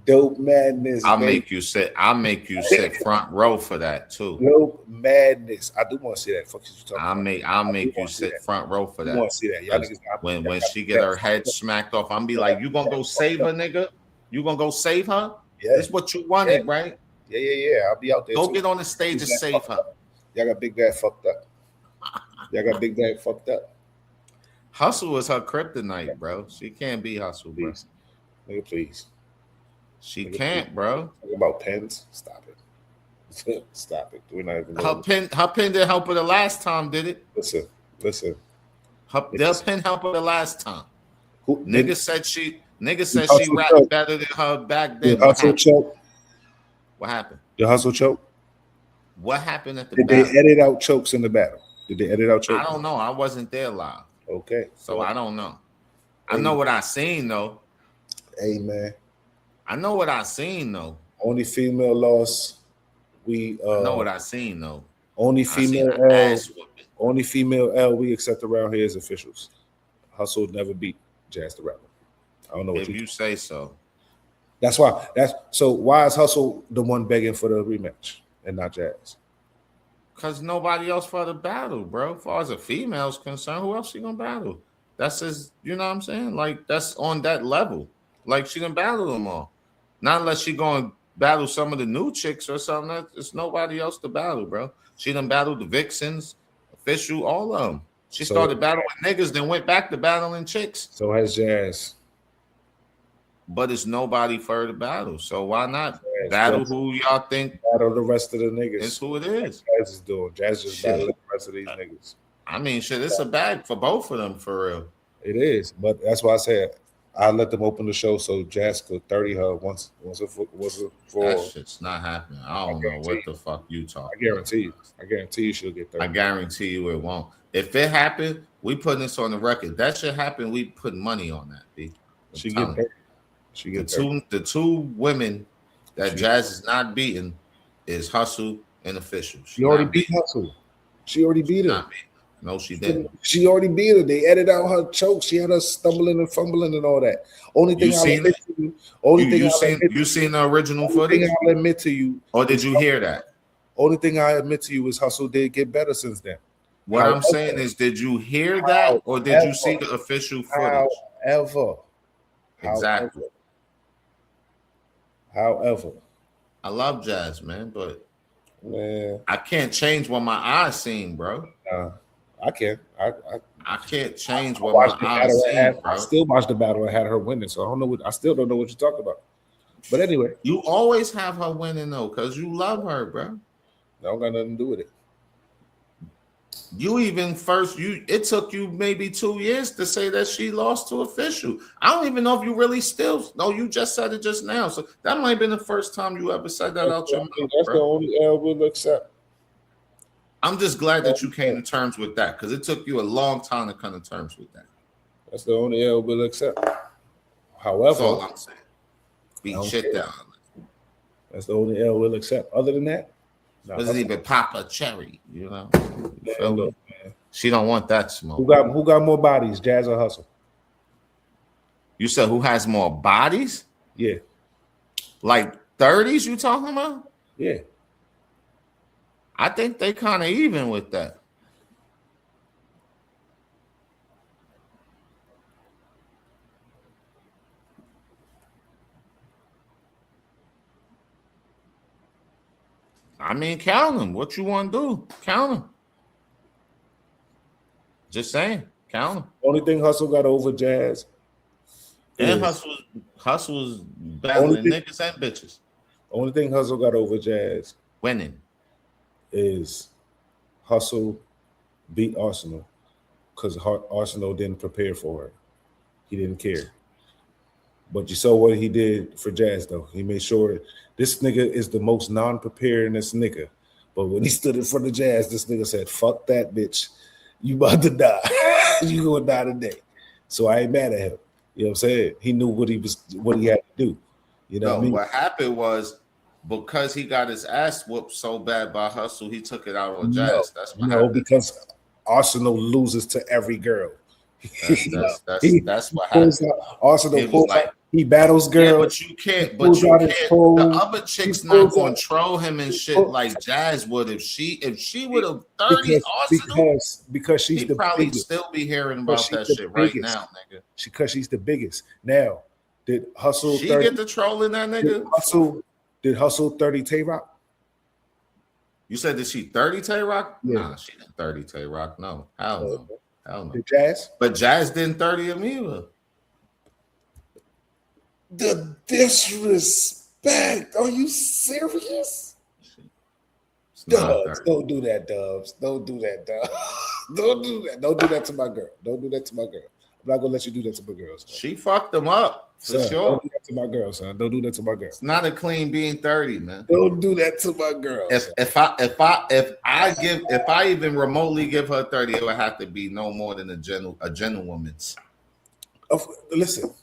S1: Dope Madness.
S2: I'll
S1: baby.
S2: make you sit. I'll make you sit front row for that too.
S1: Dope Madness. I do want to see that. Fuck you talking about.
S2: I'll make you sit front row for
S1: I
S2: that.
S1: want to see that. Y'all
S2: 'Cause
S1: niggas.
S2: When she get her head smacked off, I'm be like, you gonna go save her, nigga? You gonna go save her?
S1: Yeah.
S2: This what you wanted, right?
S1: Yeah. I'll be out there.
S2: Go
S1: too.
S2: get on the stage and save her.
S1: Y'all got Big Bad fucked up. Y'all got Big Bad fucked up.
S2: Hustle is her kryptonite, bro. She can't be Hustle, bro.
S1: Please. Nigga, please.
S2: She
S1: Nigga,
S2: can't, bro.
S1: Talking about pens. Stop it. Stop it. We're not even
S2: Her pin didn't help her the last time, did it?
S1: Listen.
S2: Their pin helped her the last time. Nigga said she
S1: Hustle
S2: rapped
S1: choke.
S2: better than her back
S1: Did
S2: then.
S1: Hustle choke?
S2: What happened?
S1: Did Hustle choke?
S2: What happened at the
S1: Did
S2: battle?
S1: they edit out chokes in the battle? Did they edit out chokes?
S2: I don't know. I wasn't there live.
S1: Okay.
S2: So I don't know. I know what I seen though.
S1: Hey man.
S2: I know what I seen though.
S1: Only female loss. We
S2: I know what I seen though.
S1: only
S2: I seen
S1: female
S2: an
S1: L.
S2: ass whooping.
S1: Only female L we accept around here as officials. Hustle never beat Jazz the Rapper. I don't know what
S2: If you say so.
S1: That's why. Why is Hustle the one begging for the rematch and not Jazz?
S2: Because nobody else for the battle, bro. As far as a female's concerned, who else she gonna battle? That's his, you know what I'm saying? Like, that's on that level. Like, she gonna battle them all. Not unless she gonna battle some of the new chicks or something. There's nobody else to battle, bro. She done battled the Vixens, Official, all of them. She started battling niggas, then went back to battling chicks.
S1: So has Jazz.
S2: But it's nobody for her to battle. So why not battle who y'all think
S1: battle the rest of the niggas?
S2: It's who it is.
S1: Jazz is doing. Jazz just battling the rest of these niggas.
S2: I mean, shit, it's a bag for both of them, for real.
S1: It is, but that's why I said I let them open the show so Jazz could 30 her once for
S2: that shit's not happening. I don't know what the fuck you talking.
S1: I guarantee you she'll get 30.
S2: I guarantee you it won't. If it happened, we putting this on the record. That shit happen, we put money on that, B.
S1: She get 30. She get
S2: the two women that Jazz is not beating is Hustle and Official.
S1: She already beat Hustle. She already beat her.
S2: No, she didn't.
S1: She already beat her. They edited out her choke. She had her stumbling and fumbling and all that. Only thing I'll admit to you.
S2: You seen the original footage?
S1: I'll admit to you.
S2: Or did you hear that?
S1: Only thing I admit to you is Hustle did get better since then.
S2: What I'm saying is, did you hear that, or did you see the official footage? Exactly.
S1: However,
S2: I love Jazz, man, but
S1: man,
S2: I can't change what my eyes seen, bro.
S1: I can't.
S2: I can't change what my eyes seen, bro.
S1: I still watched the battle and had her winning, so I don't know. I still don't know what you're talking about. But anyway,
S2: you always have her winning though, because you love her, bro.
S1: That don't got nothing to do with it.
S2: You even it took you maybe 2 years to say that she lost to Official. I don't even know if you really still. No, you just said it just now. So that might have been the first time you ever said that out your mouth.
S1: That's the only L we'll accept.
S2: I'm just glad that you came to terms with that, because it took you a long time to come to terms with that.
S1: That's the only L we'll accept. However,
S2: that's all I'm saying. Beat shit down.
S1: That's the only L we'll accept. Other than that,
S2: doesn't even pop a cherry, you know. Man. She don't want that smoke.
S1: Who got more bodies, Jazz or Hustle?
S2: You said who has more bodies?
S1: Yeah.
S2: Like 30s you talking about?
S1: Yeah.
S2: I think they kind of even with that. I mean, count them. What you want to do? Count them. Just saying, count them.
S1: Only thing Hustle got over Jazz
S2: And
S1: is
S2: Hustle's
S1: only
S2: battling
S1: thing,
S2: niggas and bitches.
S1: only thing Hustle got over Jazz
S2: Winning.
S1: is Hustle beat Arsenal because Arsenal didn't prepare for her. He didn't care. But you saw what he did for Jazz, though. He made sure this nigga is the most non-preparedness nigga. But when he stood in front of Jazz, this nigga said, fuck that bitch. You about to die. You gonna die today. So I ain't mad at him. You know what I'm saying? He knew what he had to do. You know what I mean?
S2: What happened was because he got his ass whooped so bad by Hustle, he took it out on Jazz. That's what happened.
S1: Because Arsenal loses to every girl.
S2: That's what happened.
S1: Arsenal pulls out. He battles girls.
S2: Yeah, but you can't. The other chick's not gonna troll him and shit like Jazz would. If she would have 30 Arsenal,
S1: because she's the
S2: probably
S1: biggest.
S2: Still be hearing about that shit right now, nigga.
S1: Because she's the biggest. Now, did Hustle?
S2: She get the trolling that nigga.
S1: Did Hustle 30 Tay Rock?
S2: You said that she 30 Tay Rock?
S1: Yeah.
S2: Nah, she didn't 30 Tay Rock. No, hell no.
S1: Did Jazz?
S2: But Jazz didn't 30 him either.
S1: The disrespect. Are you serious? Dubs, don't do that, Dubs. Don't do that, Dubs. Don't do that. Don't do that to my girl. Don't do that to my girl. I'm not gonna let you do that to my girl. Son.
S2: She fucked him up for sure.
S1: Don't do that to my girl, son. Don't do that to my girl.
S2: It's not a clean being 30, man.
S1: Don't do that to my girl.
S2: If I even remotely give her 30, it would have to be no more than a gentlewoman's.
S1: Listen.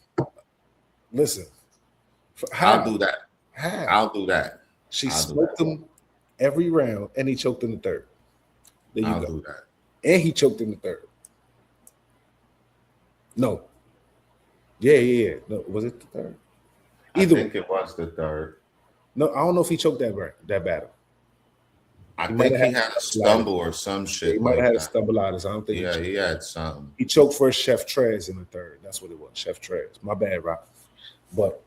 S2: I'll do that.
S1: How?
S2: I'll do that.
S1: She smoked him every round, and he choked in the third. There you go.
S2: Do that.
S1: And he choked in the third. No. Yeah. No, was it the third?
S2: I think it was the third.
S1: No, I don't know if he choked that battle.
S2: I think he had a stumble or some shit.
S1: He might have had a stumblitis. I don't think.
S2: Yeah, he had something.
S1: He choked for Chef Trez in the third. That's what it was. Chef Trez. My bad, Rock. But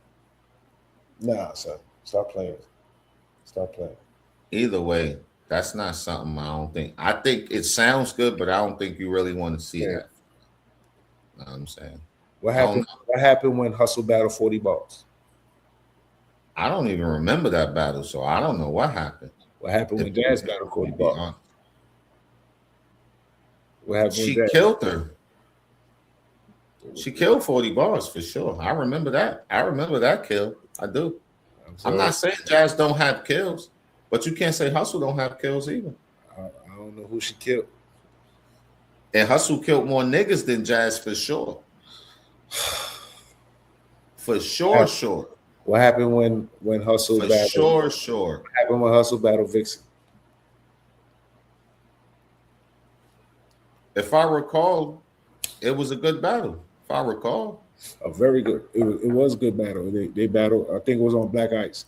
S1: nah, son. Stop playing.
S2: Either way, that's not something I don't think. I think it sounds good, but I don't think you really want to see that. You know what I'm saying?
S1: What happened when Hustle battled 40 balls?
S2: I don't even remember that battle, so I don't know what happened.
S1: What happened when Jazz battled 40 balls? What happened?
S2: She killed her. She killed 40 bars for sure. I remember that. I remember that kill. I do. I'm not saying Jazz don't have kills, but you can't say Hustle don't have kills either.
S1: I don't know who she killed.
S2: And Hustle killed more niggas than Jazz for sure. For sure.
S1: What happened when Hustle battled?
S2: Sure.
S1: What happened when Hustle battled Vixen?
S2: If I recall, it was a good battle. If I recall.
S1: A very good. It was a good battle. They battled. I think it was on Black Ice.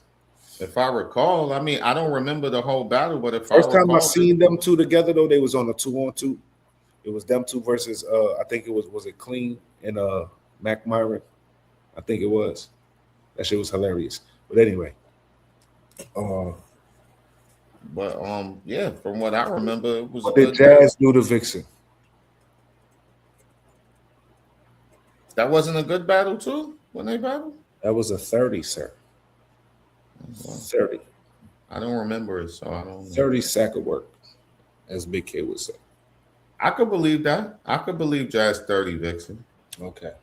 S2: If I recall, I mean, I don't remember the whole battle, but
S1: first time I seen them two together though, they was on a 2-on-2. It was them two versus I think it was it Clean and Mac Myron. I think it was. That shit was hilarious. But anyway.
S2: Yeah, from what I remember, it was
S1: what did Jazz do to Vixen?
S2: That wasn't a good battle too when they battled?
S1: That was a 30, sir. 30.
S2: I don't remember it, so I don't know.
S1: 30 sack of work, as Big K would say.
S2: I could believe that. I could believe Jazz 30, Vixen.
S1: Okay.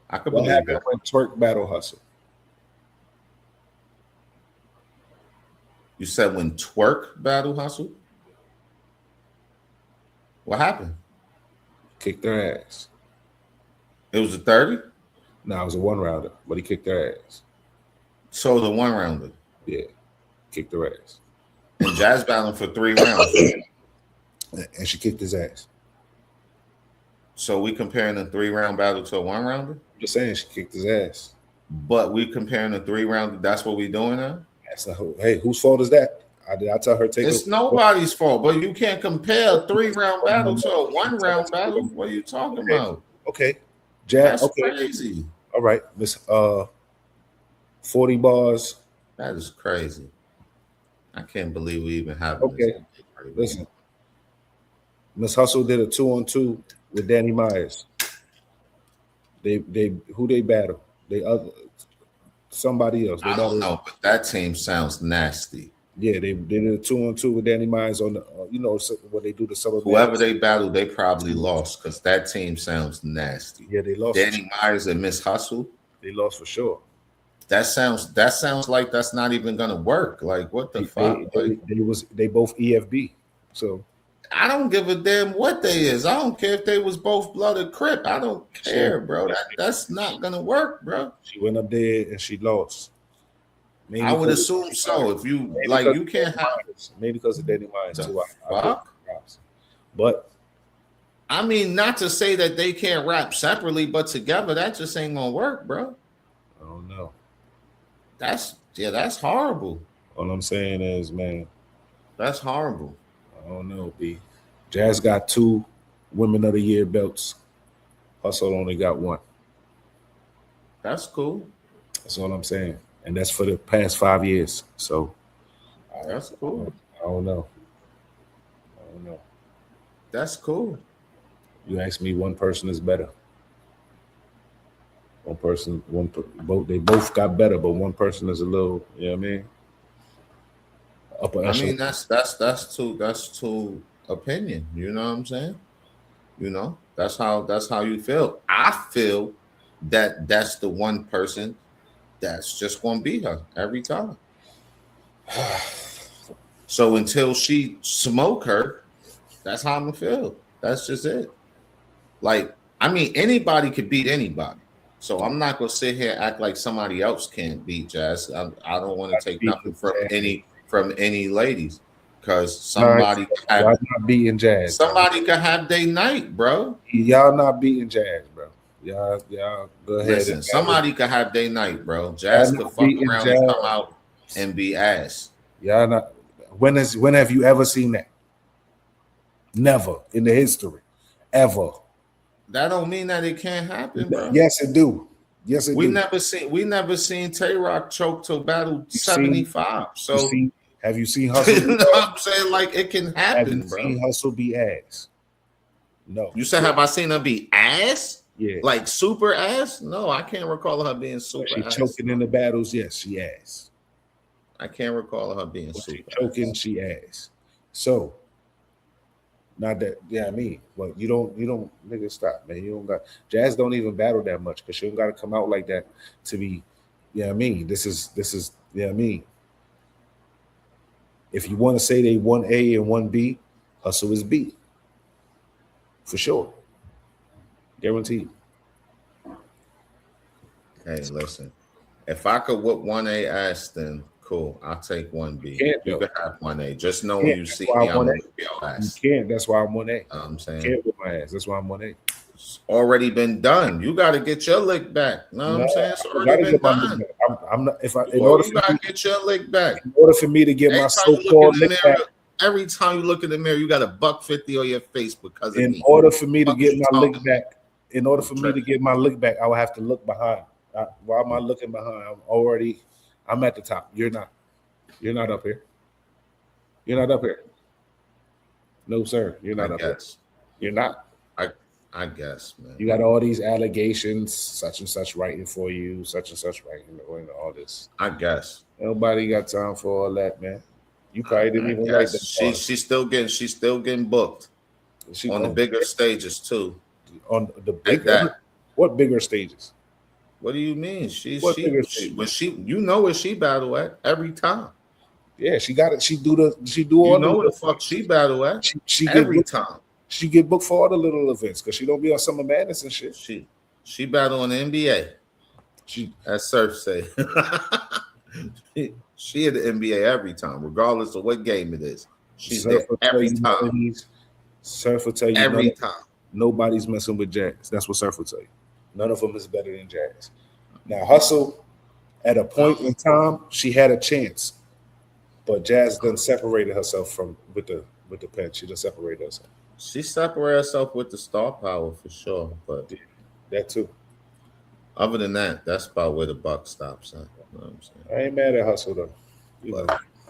S2: I could believe that.
S1: When Twerk battle Hustle?
S2: You said when Twerk battle Hustle? What happened?
S1: Kicked their ass.
S2: It was a 30?
S1: No, it was a 1-rounder, but he kicked their ass.
S2: So the 1-rounder?
S1: Yeah, kicked their ass.
S2: And Jazz battling for 3 rounds.
S1: And she kicked his ass.
S2: So we comparing a 3-round battle to a 1-rounder?
S1: I'm just saying she kicked his ass.
S2: But we comparing a 3-rounder, that's what we doing now?
S1: That's not hey, whose fault is that? Did I tell her take
S2: it's nobody's fault, but you can't compare a 3-round battle to a 1-round battle. What are you talking about?
S1: Okay. Jazz,
S2: that's crazy.
S1: All right, Miss 40 bars.
S2: That is crazy. I can't believe we even have
S1: okay. Listen. Miss Hustle did a 2-on-2 with Danny Myers. They who they battle? They other somebody else. They
S2: I don't
S1: battle.
S2: know, but that team sounds nasty.
S1: Yeah, they did a 2-on-2 with Danny Myers on the when they do the summer.
S2: Whoever
S1: battles.
S2: they battled, they probably lost because that team sounds nasty.
S1: Yeah, they lost.
S2: Danny Myers and Miss Hustle.
S1: They lost for sure.
S2: That sounds like that's not even gonna work. Like what the fuck?
S1: They both EFB. So
S2: I don't give a damn what they is. I don't care if they was both blooded Crip. I don't care, bro. That's not gonna work, bro.
S1: She went up there and she lost.
S2: Maybe I would assume so. If you like, you can't have
S1: maybe because of Danny Myers too.
S2: But I mean, not to say that they can't rap separately, but together that just ain't gonna work, bro.
S1: I don't know.
S2: That's horrible.
S1: All I'm saying is, man,
S2: that's horrible.
S1: I don't know, B. Jazz got 2 Women of the Year belts. Hustle only got 1.
S2: That's cool.
S1: That's all I'm saying. And that's for the past 5 years. So
S2: that's cool.
S1: I don't know.
S2: That's cool.
S1: You ask me, one person is better. They both got better, but one person is a little, you know what I mean?
S2: I mean, that's too opinion. You know what I'm saying? You know, that's how you feel. I feel that that's the one person that's just gonna beat her every time. So until she smoke her, that's how I'm gonna feel. That's just it. Like, I mean, anybody could beat anybody. So I'm not gonna sit here and act like somebody else can't beat Jazz. I don't want to take nothing from any ladies, because somebody
S1: not beating Jazz.
S2: Somebody can have their night, bro.
S1: Y'all not beating Jazz, bro. Y'all go ahead.
S2: Listen, somebody could have their night, bro. Jazz could fuck around and come out and be ass.
S1: Y'all not. When have you ever seen that? Never in the history, ever.
S2: That don't mean that it can't happen, bro.
S1: Yes, it do. Yes, it
S2: do. We never seen Tay-Rock choke till battle 75. So
S1: have you seen Hustle?
S2: You know what I'm saying? Like, it can happen,
S1: have you
S2: bro.
S1: Seen Hustle be ass? No.
S2: You said, have I seen her be ass?
S1: Yeah.
S2: Like super ass? No, I can't recall her being super ass.
S1: She choking in the battles. Yes, she ass.
S2: I can't recall her being super
S1: she choking. Ass. She ass. So. Not that, yeah, I mean, but you don't, nigga, stop, man. You don't got Jazz don't even battle that much because she don't got to come out like that to be, yeah, I mean, this is, yeah, I mean, if you want to say they 1A and 1B, Hustle is B, for sure, guaranteed.
S2: Hey, listen, if I could whoop 1A ass, then cool. I'll take 1B. You can have 1A. Just know when you see me, I'm going to be your ass.
S1: You can't. That's why I'm 1A.
S2: I'm saying.
S1: You can't whip my ass. That's why I'm 1A.
S2: It's already been done. You got to get your lick back. You know what I'm saying? It's already been done.
S1: I'm not. If I,
S2: in order you got to get your lick back.
S1: In order for me to get my so-called lick back.
S2: Every time you look in the mirror, you got $150 on your face because of me.
S1: In order for me to get my lick back, I would have to look behind. Why am I looking behind? I'm at the top. You're not. You're not up here. You're not up here. No, sir. You're not up here. You're not.
S2: I guess, man.
S1: You got all these allegations, such and such writing for you, such and such writing, all this.
S2: I guess.
S1: Nobody got time for all that, man. You probably didn't even write that.
S2: She's still getting booked on the bigger stages too.
S1: On the bigger, what bigger stages?
S2: What do you mean? When you know where she battle at every time.
S1: Yeah, she got it. She do all.
S2: You know where the fuck she battle at?
S1: She
S2: every time.
S1: She get booked for all the little events because she don't be on Summer Madness and shit.
S2: She battle on the NBA. As Surf say, she at the NBA every time, regardless of what game it is. She's there every time.
S1: Surf will tell you
S2: every time.
S1: Nobody's messing with Jazz. That's what Surf will tell you. None of them is better than Jazz. Now, Hustle, at a point in time, she had a chance, but Jazz done separated herself with the pen. She done separated herself.
S2: She separated herself with the star power for sure, but
S1: that too.
S2: Other than that, that's about where the buck stops. You know what I'm saying?
S1: I ain't mad at Hustle though.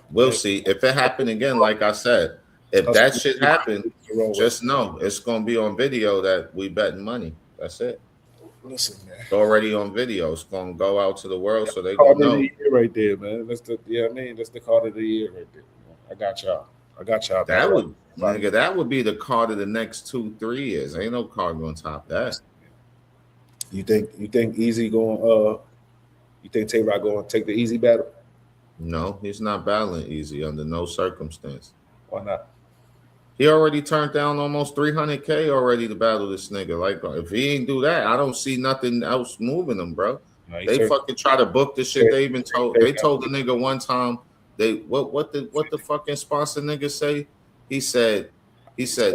S2: We'll see if it happened again. Like I said, if Hustle, that shit happened, just know it's gonna be on video that we betting money. That's it.
S1: Listen, man.
S2: It's already on video. It's gonna go out to the world, so they
S1: Card
S2: gonna
S1: of
S2: know.
S1: the year right there, man. That's the that's the card of the year right there. I got y'all.
S2: That would nigga, that would be the card of the next 2-3 years. Ain't no card gonna top that.
S1: You think Easy going you think Tay Rock going to take the Easy battle?
S2: No, he's not battling Easy under no circumstance.
S1: Why not?
S2: He already turned down almost 300K already to battle this nigga. Like, if he ain't do that, I don't see nothing else moving him, bro. No, they fucking try to book the shit. They even told the nigga one time what the fucking sponsor nigga say? He said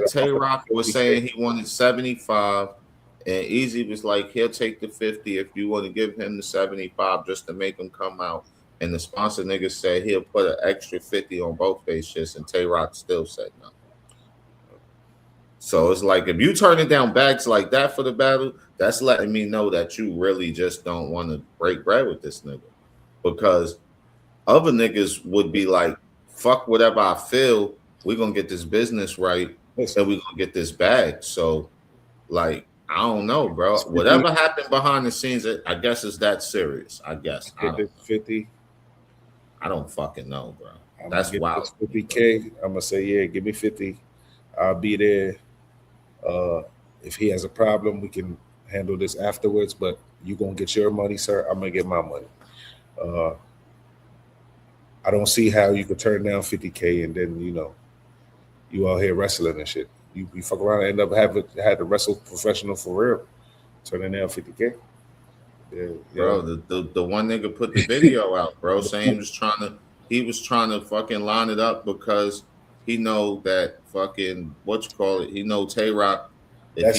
S2: Tay Rock was saying he wanted 75, and Easy was like, he'll take the 50 if you want to give him the 75 just to make him come out. And the sponsor nigga said he'll put an extra 50 on both their shits, and Tay Rock still said no. So it's like, if you turning down bags like that for the battle, that's letting me know that you really just don't want to break bread with this nigga. Because other niggas would be like, fuck whatever I feel, we're gonna get this business right, and we're gonna get this bag. So, like, I don't know, bro. Whatever happened behind the scenes, I guess it's that serious. I guess.
S1: 50.
S2: I don't fucking know, bro. That's wild.
S1: 50K. I'm gonna say, yeah, give me 50. I'll be there. If he has a problem, we can handle this afterwards. But you gonna get your money, sir. I'm gonna get my money. I don't see how you could turn down 50K and then you out here wrestling and shit. You fuck around and end up had to wrestle professional for real, turning down 50K.
S2: Yeah, bro, the one nigga put the video out, bro, saying he was trying to fucking line it up because he know that fucking he know Tay Rock. If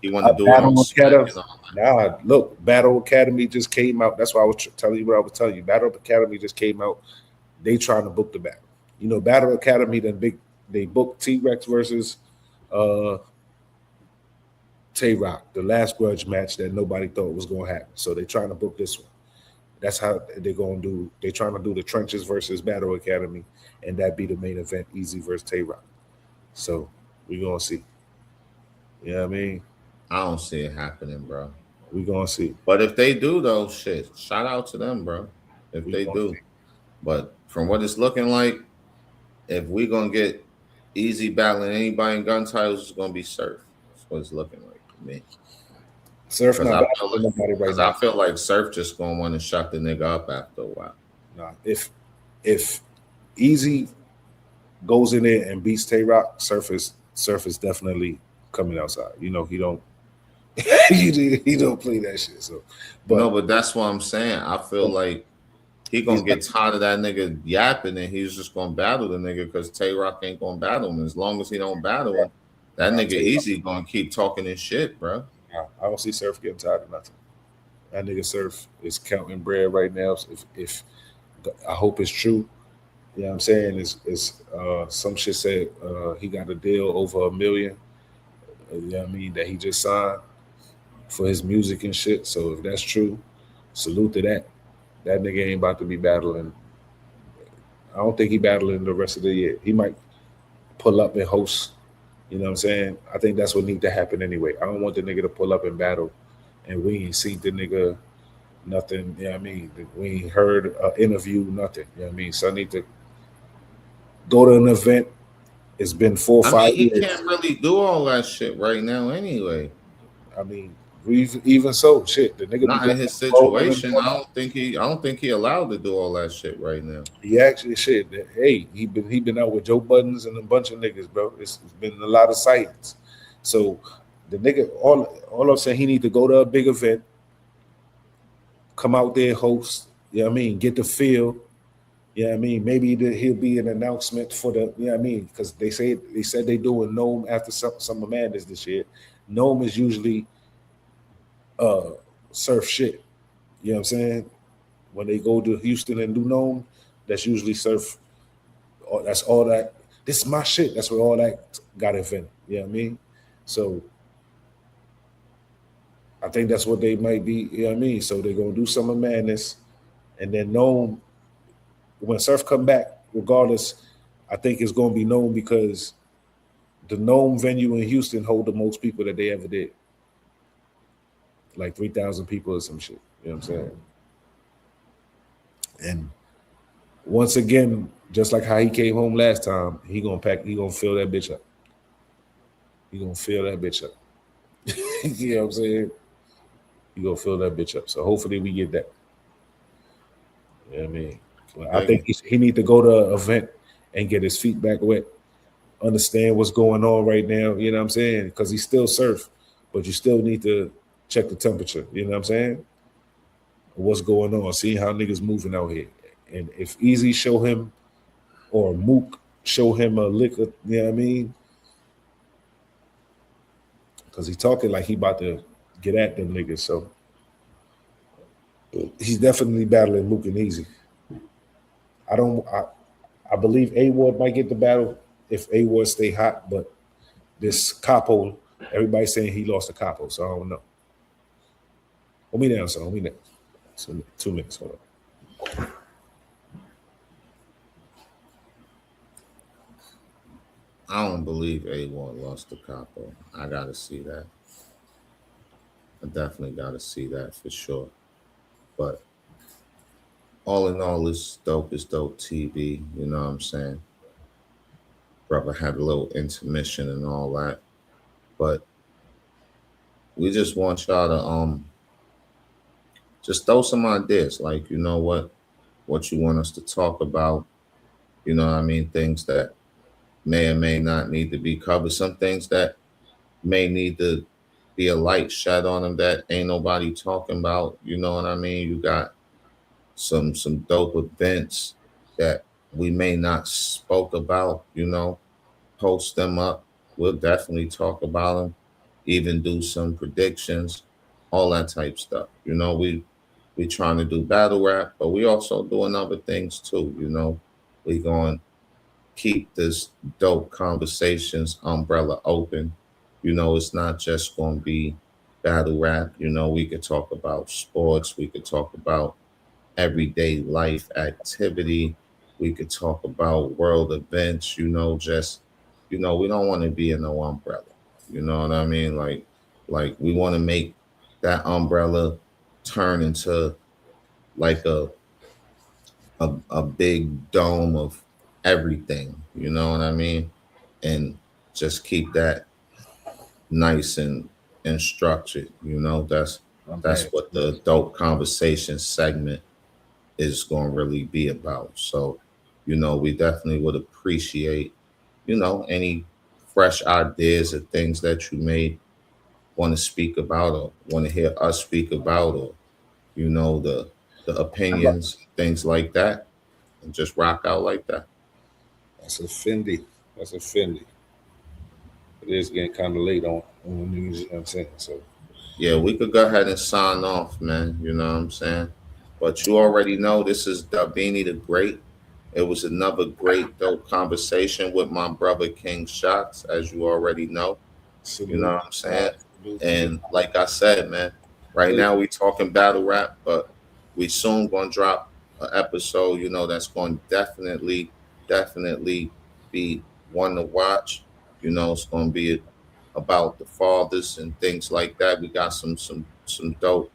S2: he want to do it on
S1: Academy. Nah, look, Battle Academy just came out. That's why I was telling you what I was telling you. Battle Academy just came out. They trying to book the battle. Battle Academy they booked T-Rex versus Tay Rock, the last grudge match that nobody thought was gonna happen. So they're trying to book this one. That's how they're gonna do. They're trying to do the Trenches versus Battle Academy, and that be the main event, Easy versus Tay Rock. So we're gonna see. You know what I mean?
S2: I don't see it happening, bro.
S1: We're gonna see.
S2: But if they do, though, shit, shout out to them, bro. If they do. See. But from what it's looking like, if we're gonna get Easy battling anybody in gun titles, it's gonna be Surf. That's what it's looking like to me.
S1: Surf not
S2: battling nobody right now. I feel like Surf just gonna want to shut the nigga up after a while.
S1: Nah, if Easy goes in there and beats Tay Rock, Surf is definitely coming outside. He don't he don't play that shit. So,
S2: but that's what I'm saying. I feel like he gonna get tired of that nigga yapping, and he's just gonna battle the nigga because Tay Rock ain't gonna battle him. As long as he don't battle him, that nigga Easy gonna keep talking his shit, bro.
S1: I don't see Surf getting tired of nothing. That nigga Surf is counting bread right now. If I hope it's true. You know what I'm saying? Is some shit said he got a deal over $1 million. You know what I mean? That he just signed for his music and shit. So if that's true, salute to that. That nigga ain't about to be battling. I don't think he battling the rest of the year. He might pull up and host. You know what I'm saying? I think that's what need to happen anyway. I don't want the nigga to pull up and battle, and we ain't seen the nigga nothing. You know what I mean? We ain't heard an interview, nothing. You know what I mean? So I need to go to an event. It's been 4 or 5 years.
S2: He can't really do all that shit right now anyway.
S1: I mean, even so, shit. The nigga
S2: not in his situation. I don't think he allowed to do all that ship right now.
S1: He actually shit. Hey, he been out with Joe Buttons and a bunch of niggas, bro. It's been a lot of sightings. So the nigga, all I'm saying, he need to go to a big event, come out there, host. You know what I mean? Get the feel. You know what I mean? Maybe he'll be an announcement for the. You know what I mean? Because they said they doing Gnome after Summer Madness this year. Gnome is usually Surf shit. You know what I'm saying? When they go to Houston and do Gnome, that's usually Surf. That's all that. This is my shit. That's where all that got invented. You know what I mean? So I think that's what they might be. You know what I mean? So they're gonna do Summer Madness, and then Gnome. When Surf come back, regardless, I think it's gonna be known because the Gnome venue in Houston hold the most people that they ever did. Like 3,000 people or some shit. You know what I'm saying? And once again, just like how he came home last time, he gonna fill that bitch up. He gonna fill that bitch up. You know what I'm saying? He gonna fill that bitch up. So hopefully we get that. You know what I mean? Well, I think he need to go to an event and get his feet back wet, understand what's going on right now. You know what I'm saying? Because he still surf, but you still need to check the temperature. You know what I'm saying? What's going on? See how niggas moving out here. And if Easy show him or Mook show him a lick of, you know what I mean? Because he talking like he about to get at them niggas. So he's definitely battling Mook and Easy. I believe A Ward might get the battle if A Ward stay hot, but this Capo, everybody's saying he lost to Capo, so I don't know. Hold me down, son. Hold me down. So 2 minutes. Hold on.
S2: I don't believe A1 lost to Capo. I gotta see that. I definitely gotta see that for sure. But all in all, it's dope. It's dope TV. You know what I'm saying? Brother had a little intermission and all that, but we just want y'all to just throw some ideas. Like, you know what you want us to talk about. You know what I mean? Things that may or may not need to be covered. Some things that may need to be a light shed on them that ain't nobody talking about. You know what I mean? You got some dope events that we may not spoke about. You know, post them up. We'll definitely talk about them. Even do some predictions, all that type stuff. You know, we trying to do battle rap, but we also doing other things too. You know, we going keep this dope conversations umbrella open. You know, it's not just going to be battle rap. You know, we could talk about sports. We could talk about everyday life activity. We could talk about world events. You know, just we don't want to be in no umbrella. You know what I mean? Like we want to make that umbrella turn into like a big dome of everything, you know what I mean? And just keep that nice and structured, you know. That's what the dope conversation segment is going to really be about. So, you know, we definitely would appreciate, you know, any fresh ideas or things that you may want to speak about or want to hear us speak about, or you know, the opinions, things like that, and just rock out like that.
S1: That's a Fendi. That's a Fendi. It is getting kind of late on the news, you know what I'm saying? So
S2: Yeah, we could go ahead and sign off, man. You know what I'm saying? But you already know this is Dubbini the Great. It was another great dope conversation with my brother King Shoxx, as you already know. You know
S1: salute.
S2: what I'm saying?
S1: Salute to you.
S2: And like I said, man, right now we talking battle rap, but we soon gonna drop an episode, you know, that's gonna definitely be one to watch. You know, it's gonna be about the fathers and things like that. We got some dope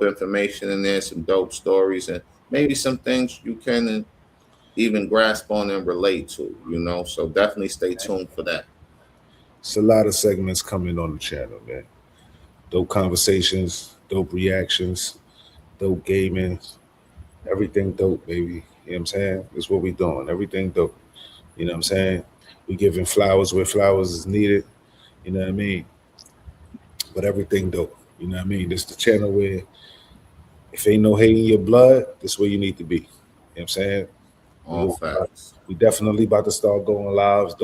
S2: information in there, some dope stories, and maybe some things you can even grasp on and relate to, you know. So definitely stay tuned for that.
S1: It's a lot of segments coming on the channel, man. Dope conversations, dope reactions, dope gaming, everything dope, baby. You know what I'm saying? That's what we doing. Everything dope. You know what I'm saying? We giving flowers where flowers is needed. You know what I mean? But everything dope. You know what I mean? This the channel where if ain't no hate in your blood, this where you need to be. You know what I'm saying?
S2: All facts.
S1: We definitely about to start doing lives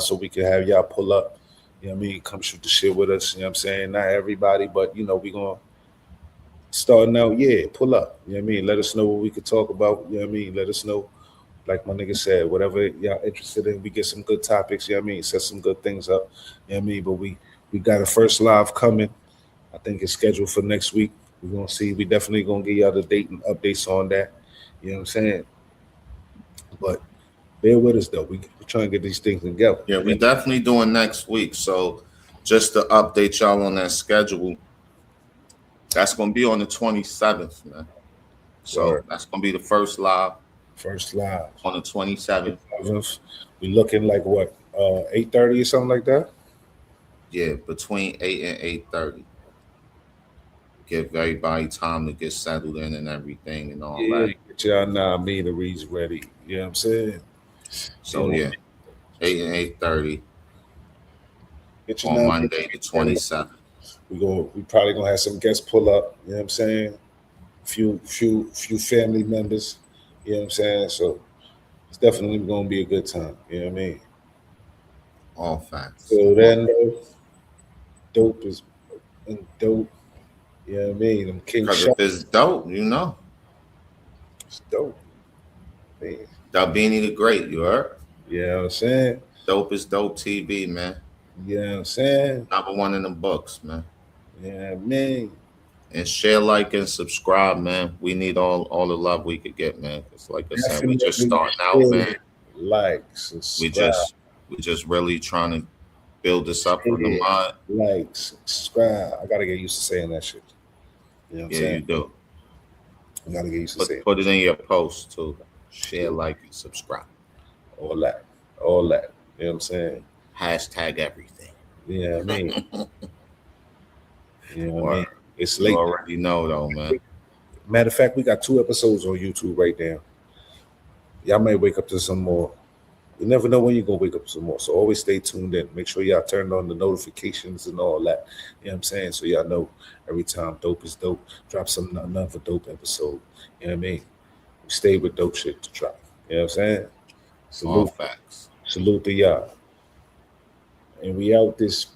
S1: so we can have y'all pull up. You know what I mean? Come shoot the shit with us. You know what I'm saying? Not everybody, but you know, we gonna starting out, yeah, pull up. You know what I mean? Let us know what we could talk about. You know what I mean? Let us know. Like my nigga said, whatever y'all interested in, we get some good topics, you know what I mean? Set some good things up. You know what I mean? But we got a first live coming. I think it's scheduled for next week. We're gonna see. We definitely gonna give y'all the date and updates on that. You know what I'm saying? But bear with us though. We're trying to get these things together.
S2: Yeah, we definitely doing next week. So just to update y'all on that schedule, that's gonna be on the 27th, man. So
S1: Word.
S2: that's gonna be the first live
S1: First live.
S2: on the 27th.
S1: We looking like what, 8:30 or something like that?
S2: Yeah, between 8 and 8:30. Give everybody time to get settled in and everything and all
S1: Yeah,
S2: that.
S1: get y'all reads ready. You know what I'm saying?
S2: So yeah, 8 and 8:30
S1: Get your
S2: on
S1: non
S2: Monday the 27th.
S1: We probably gonna have some guests pull up, you know what I'm saying? Few family members, you know what I'm saying? So it's definitely gonna be a good time, you know what I mean?
S2: All facts.
S1: So then dope is dope, you know what I mean? Them King
S2: Because
S1: Shoxx,
S2: if it's dope, you know.
S1: it's dope. Man.
S2: Dubbini the Great, you heard?
S1: You know what I'm saying?
S2: Dope is Dope TV, man.
S1: You know what I'm saying?
S2: #1 in the books, man.
S1: Yeah, man.
S2: And share, like, and subscribe, man. We need all the love we could get, man. It's like I said, we just starting out, man.
S1: Like, subscribe.
S2: We just really trying to build this up from the mind.
S1: Like, subscribe. I gotta get used to saying that shit. You know what I'm saying?
S2: You do.
S1: I gotta get used to saying.
S2: Put it in your post too. Share, like, and subscribe.
S1: All that. You know what I'm saying?
S2: Hashtag everything.
S1: Yeah, I mean. You know what I mean? It's
S2: You
S1: late.
S2: already know though, man.
S1: Matter of fact, we got 2 episodes on YouTube right now. Y'all may wake up to some more. You never know when you're gonna wake up to some more. So always stay tuned in. Make sure y'all turn on the notifications and all that. You know what I'm saying? So y'all know every time Dope is Dope drops another dope episode. You know what I mean? We stay with dope shit to drop. You know what I'm saying?
S2: All facts.
S1: Salute to y'all. And we out this